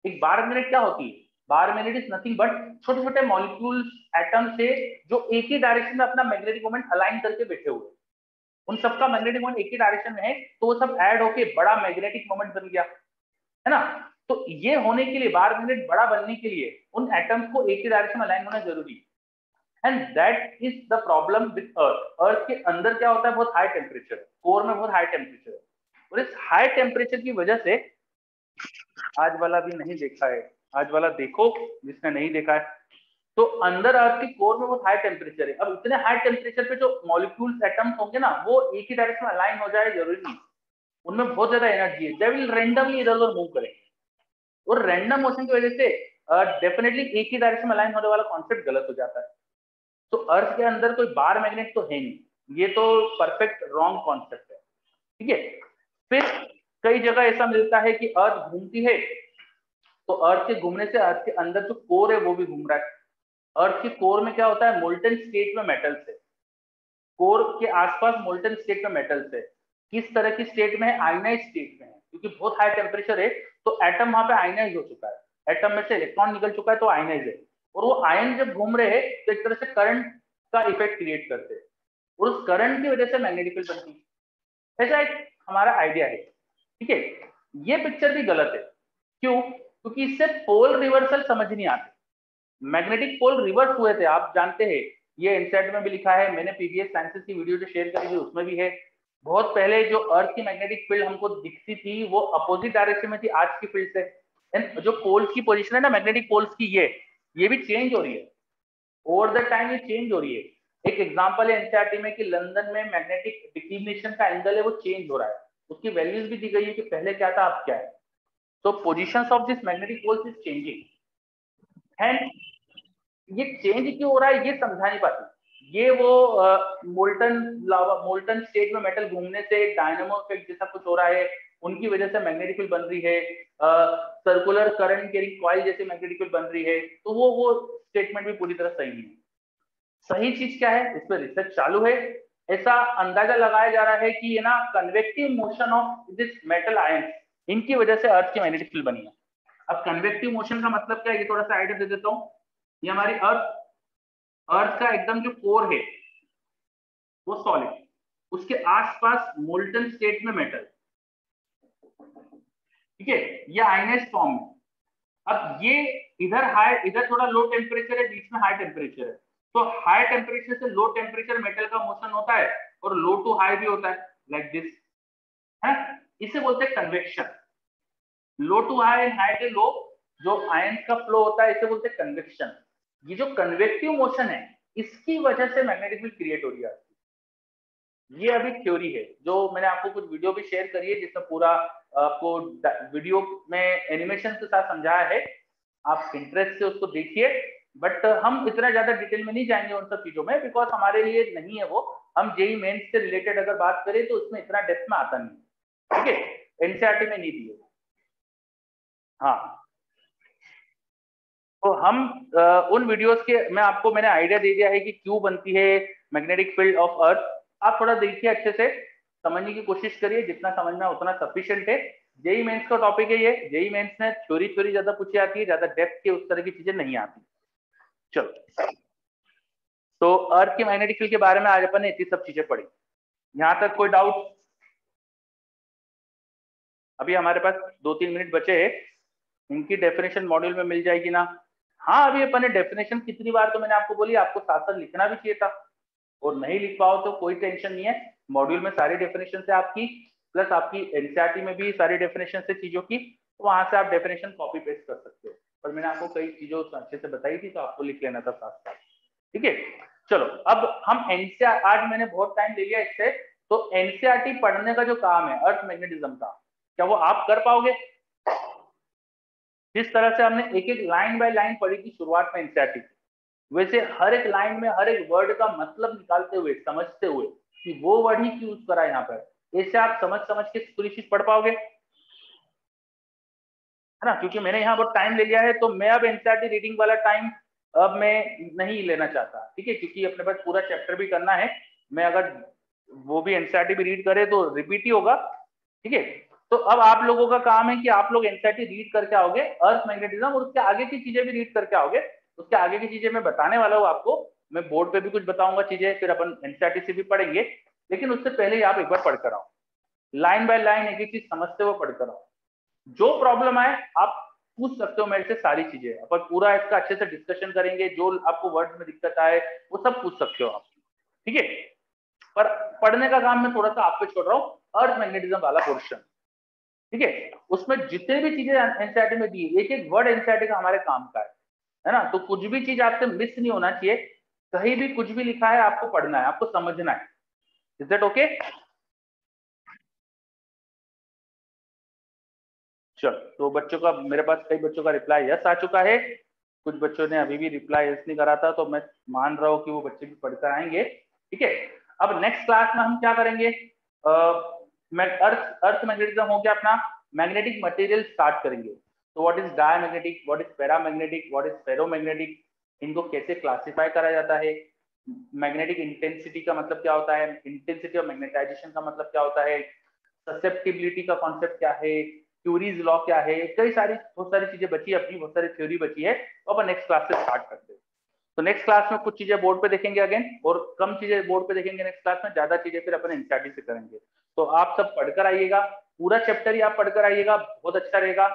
एक बार मैग्नेट क्या होती है, bar magnet is nothing but छोटे छोटे मॉलिक्यूल्स, एटम से जो एक ही डायरेक्शन में अपना मैग्नेटिक मोमेंट अलाइन करके बैठे हुए, उन सबका मैग्नेटिक मोमेंट एक ही डायरेक्शन में है, तो वो सब ऐड होके बड़ा मैग्नेटिक मोमेंट बन गया, है ना। तो ये होने के लिए, बार मैग्नेट बड़ा बनने के लिए उन एटम्स को एक ही डायरेक्शन में अलाइन होना जरूरी है। And that is the problem with earth. Earth के अंदर क्या होता है, बहुत हाई टेम्परेचर, कोर में बहुत हाई टेम्परेचर है, और इस हाई टेम्परेचर की वजह से, आज वाला भी नहीं देखा है, आज वाला देखो जिसने नहीं देखा है, तो अंदर अर्थ के कोर में बहुत हाई टेम्परेचर है। अब इतने हाई टेम्परेचर पे जो मॉलिक्यूल्स, एटम्स होंगे ना, वो एक ही डायरेक्शन में अलाइन हो जाए जरूरी नहीं, उनमें बहुत ज्यादा एनर्जी है, दे विल रैंडमली इधर उधर मूव करेंगे, और रैंडम मोशन की वजह से डेफिनेटली एक ही डायरेक्शन में अलाइन होने वाला कॉन्सेप्ट गलत हो जाता है। तो अर्थ के अंदर कोई बार मैग्नेट तो है नहीं, ये तो परफेक्ट रॉन्ग कॉन्सेप्ट है। ठीक है, फिर कई जगह ऐसा मिलता है कि अर्थ घूमती है, तो अर्थ के घूमने से अर्थ के अंदर जो कोर है वो भी घूम रहा है। अर्थ के कोर में क्या होता है, मोल्टन स्टेट में मेटल्स है, कोर के आसपास मोल्टन स्टेट में मेटल्स है। किस तरह की स्टेट में है, आयनाइज स्टेट में है, क्योंकि बहुत हाई टेम्परेचर है, तो एटम वहां पे आयनाइज हो चुका है, एटम में से इलेक्ट्रॉन निकल चुका है, तो आयनाइज है, और वो आयन जब घूम रहे हैं तो एक तरह से करंट का इफेक्ट क्रिएट करते हैं, और उस करंट की वजह से मैग्नेटिक फील्ड बनती है। ऐसा एक हमारा आइडिया है। ठीक है, ये पिक्चर भी गलत है, क्यों, क्योंकि इससे पोल रिवर्सल समझ नहीं आते। मैग्नेटिक पोल रिवर्स हुए थे, आप जानते हैं, ये एनसीईआरटी में भी लिखा है, मैंने पीबीएस साइंसेस की वीडियो जो शेयर करी थी उसमें भी है। बहुत पहले जो अर्थ की मैग्नेटिक फील्ड हमको दिखती थी वो अपोजिट डायरेक्शन में थी आज की फील्ड से, एंड जो पोल्स की पोजीशन है ना मैग्नेटिक पोल्स की, ये भी चेंज हो रही है, ओवर द टाइम ये चेंज हो रही है। एक एग्जांपल है एनसीईआरटी में कि लंदन में मैग्नेटिक डिक्लिनेशन का एंगल है वो चेंज हो रहा है, उसकी वैल्यूज भी दी गई है कि पहले क्या था अब क्या है। तो positions of this magnetic poles is changing, and ये चेंज क्यों हो रहा है ये समझा नहीं पाती। ये वो मोल्टन स्टेट में मेटल घूमने से डायनामो इफेक्ट जैसा कुछ हो रहा है, उनकी वजह से मैग्नेटिक फील्ड बन रही है, सर्कुलर करंट कैरिंग कॉइल जैसे मैग्नेटिक फील्ड बन रही है, तो वो स्टेटमेंट भी पूरी तरह सही नहीं है। सही चीज क्या है, इस पर रिसर्च चालू है। ऐसा अंदाजा लगाया जा रहा है कि ये ना convective motion of this metal ion, इनकी वजह से अर्थ की मैग्नेटिक फील्ड बनी है। अब कन्वेक्टिव मोशन का मतलब क्या है, ये थोड़ा सा आइडिया दे देता हूँ। ये हमारी अर्थ का एकदम जो कोर है वो सॉलिड, उसके आसपास मोल्टन स्टेट में मेटल, ठीक है, ये आयनाइज्ड फॉर्म में। अब ये इधर थोड़ा लो टेम्परेचर है, बीच में हाई टेम्परेचर है, तो हाई टेम्परेचर से लो टेम्परेचर मेटल का मोशन होता है, और लो टू हाई भी होता है, लाइक दिस, है, इसे बोलते हैं convection. Low to high and high to low जो आयन का फ्लो होता है इसे बोलते हैं कन्वेक्शन। ये जो कन्वेक्टिव मोशन है इसकी वजह से मैग्नेटिक फील्ड क्रिएट हो रही है। ये अभी थ्योरी है जो मैंने आपको कुछ वीडियो भी शेयर करी है जिसमें पूरा आपको वीडियो में एनिमेशन के साथ समझाया है, आप इंटरेस्ट से उसको देखिए। बट हम इतना ज्यादा डिटेल में नहीं जाएंगे उन सब चीजों में, बिकॉज हमारे लिए नहीं है वो। हम जेई मेंस से रिलेटेड अगर बात करें तो उसमें इतना डेप्थ में आता नहीं, ठीक है, एनसीईआरटी में नहीं दिए। हाँ, तो हम उन वीडियोस के मैंने आइडिया दे दिया है कि क्यों बनती है मैग्नेटिक फील्ड ऑफ अर्थ। आप थोड़ा देखिए, अच्छे से समझने की कोशिश करिए, जितना समझना उतना सफिशिएंट है। जेई मेंस का टॉपिक है ये। जेई मेंस में थ्योरी ज्यादा पूछी आती है, ज्यादा डेप्थ के उस तरह की चीजें नहीं आती। चलो, तो अर्थ के मैग्नेटिक फील्ड के बारे में आज अपन ने इतनी सब चीजें पढ़ी। यहाँ तक कोई डाउट? अभी हमारे पास 2-3 मिनट बचे हैं, इनकी डेफिनेशन मॉड्यूल में मिल जाएगी ना? हाँ, अभी अपन ने डेफिनेशन कितनी बार तो मैंने आपको बोली, आपको साथ साथ लिखना भी चाहिए था, और नहीं लिख पाओ तो कोई टेंशन नहीं है। मॉड्यूल में सारी डेफिनेशन है आपकी, प्लस आपकी एनसीईआरटी में भी सारी डेफिनेशन है चीजों की, तो वहां से आप डेफिनेशन कॉपी पेस्ट कर सकते हो। पर मैंने आपको कई चीजों अच्छे से बताई थी, तो आपको लिख लेना था साथ साथ, ठीक है। चलो, अब हम एनसीईआरटी, आज मैंने बहुत टाइम ले लिया इससे, तो एनसीईआरटी पढ़ने का जो काम है अर्थ मैग्नेटिज्म का, क्या वो आप कर पाओगे? जिस तरह से हमने एक एक लाइन बाय लाइन पढ़ी थी शुरुआत में एनसीईआरटी की, वैसे हर एक लाइन में हर एक वर्ड का मतलब निकालते हुए, समझते हुए कि वो वर्ड ही क्यों यूज करा यहाँ पर, ऐसे आप समझ समझ के पूरी चीज पढ़ पाओगे, है ना? क्योंकि मैंने यहाँ बहुत टाइम ले लिया है, तो मैं अब एनसीईआरटी रीडिंग वाला टाइम अब मैं नहीं लेना चाहता, ठीक है, क्योंकि अपने पास पूरा चैप्टर भी करना है। मैं अगर वो भी एनसीईआरटी भी रीड करे तो रिपीट ही होगा, ठीक है। तो अब आप लोगों का काम है कि आप लोग एनसीईआरटी रीड करके आओगे, अर्थ मैग्नेटिज्म, और उसके आगे की चीजें भी रीड करके आओगे। उसके आगे की चीजें मैं बताने वाला हूँ आपको, मैं बोर्ड पे भी कुछ बताऊंगा चीजें, फिर अपन एनसीईआरटी से भी पढ़ेंगे, लेकिन उससे पहले ही आप एक बार पढ़कर आओ, लाइन बाय लाइन एक एक चीज समझते हुए पढ़कर आओ। जो प्रॉब्लम आए आप पूछ सकते हो मेरे से, सारी चीजें अपन पूरा इसका अच्छे से डिस्कशन करेंगे, जो आपको वर्ड में दिक्कत आए वो सब पूछ सकते हो आप, ठीक है। पर पढ़ने का काम मैं थोड़ा सा आप पे छोड़ रहा हूँ, अर्थ मैग्नेटिज्म वाला पोर्शन, ठीक है। उसमें जितने भी चीजें एनसीईआरटी में दी, एक एक वर्ड एनसीईआरटी का हमारे काम का है ना? तो कुछ भी चीज आपसे मिस नहीं होना चाहिए, कहीं भी कुछ भी लिखा है आपको पढ़ना है, आपको समझना है। Is that okay? चलो, तो बच्चों का, मेरे पास कई बच्चों का रिप्लाई यस आ चुका है, कुछ बच्चों ने अभी भी रिप्लाई यस नहीं करा था, तो मैं मान रहा हूँ कि वो बच्चे भी पढ़कर आएंगे, ठीक है। अब नेक्स्ट क्लास में हम क्या करेंगे, अर्थ मैग्नेटिज्म हो गया अपना, मैग्नेटिक मटेरियल स्टार्ट करेंगे। तो what is diamagnetic, what is paramagnetic, what is ferromagnetic, इनको कैसे क्लासिफाई करा जाता है, मैग्नेटिक इंटेंसिटी का मतलब क्या होता है, इंटेंसिटी ऑफ मैग्नेटाइजेशन का मतलब क्या होता है, ससेप्टिबिलिटी का कॉन्सेप्ट क्या है, क्यूरीज लॉ क्या है, कई सारी बहुत सारी चीजें बची है अपनी, बहुत सारी थ्योरी बची है, तो अपन नेक्स्ट क्लास से स्टार्ट करते हैं। तो नेक्स्ट क्लास में कुछ चीजें बोर्ड पे देखेंगे अगेन, और कम चीजें बोर्ड पे देखेंगे नेक्स्ट क्लास में, ज्यादा चीजें फिर अपन एनसीईआरटी से करेंगे। तो आप सब पढ़कर आइएगा, पूरा चैप्टर ही आप पढ़कर आइएगा, बहुत अच्छा रहेगा।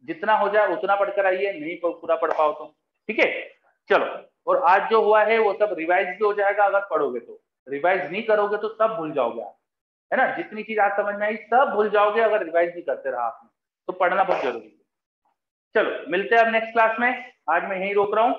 जितना हो जाए उतना पढ़कर आइए, नहीं पूरा पढ़ पाओ तो, ठीक है। चलो, और आज जो हुआ है वो सब रिवाइज भी हो जाएगा अगर पढ़ोगे तो, रिवाइज नहीं करोगे तो सब भूल जाओगे आप, है ना? जितनी चीज आज समझ में आई सब भूल जाओगे अगर रिवाइज नहीं करते रहा आपने, तो पढ़ना बहुत जरूरी है। चलो, मिलते हैं अब नेक्स्ट क्लास में, आज मैं यहीं रोक रहा हूँ।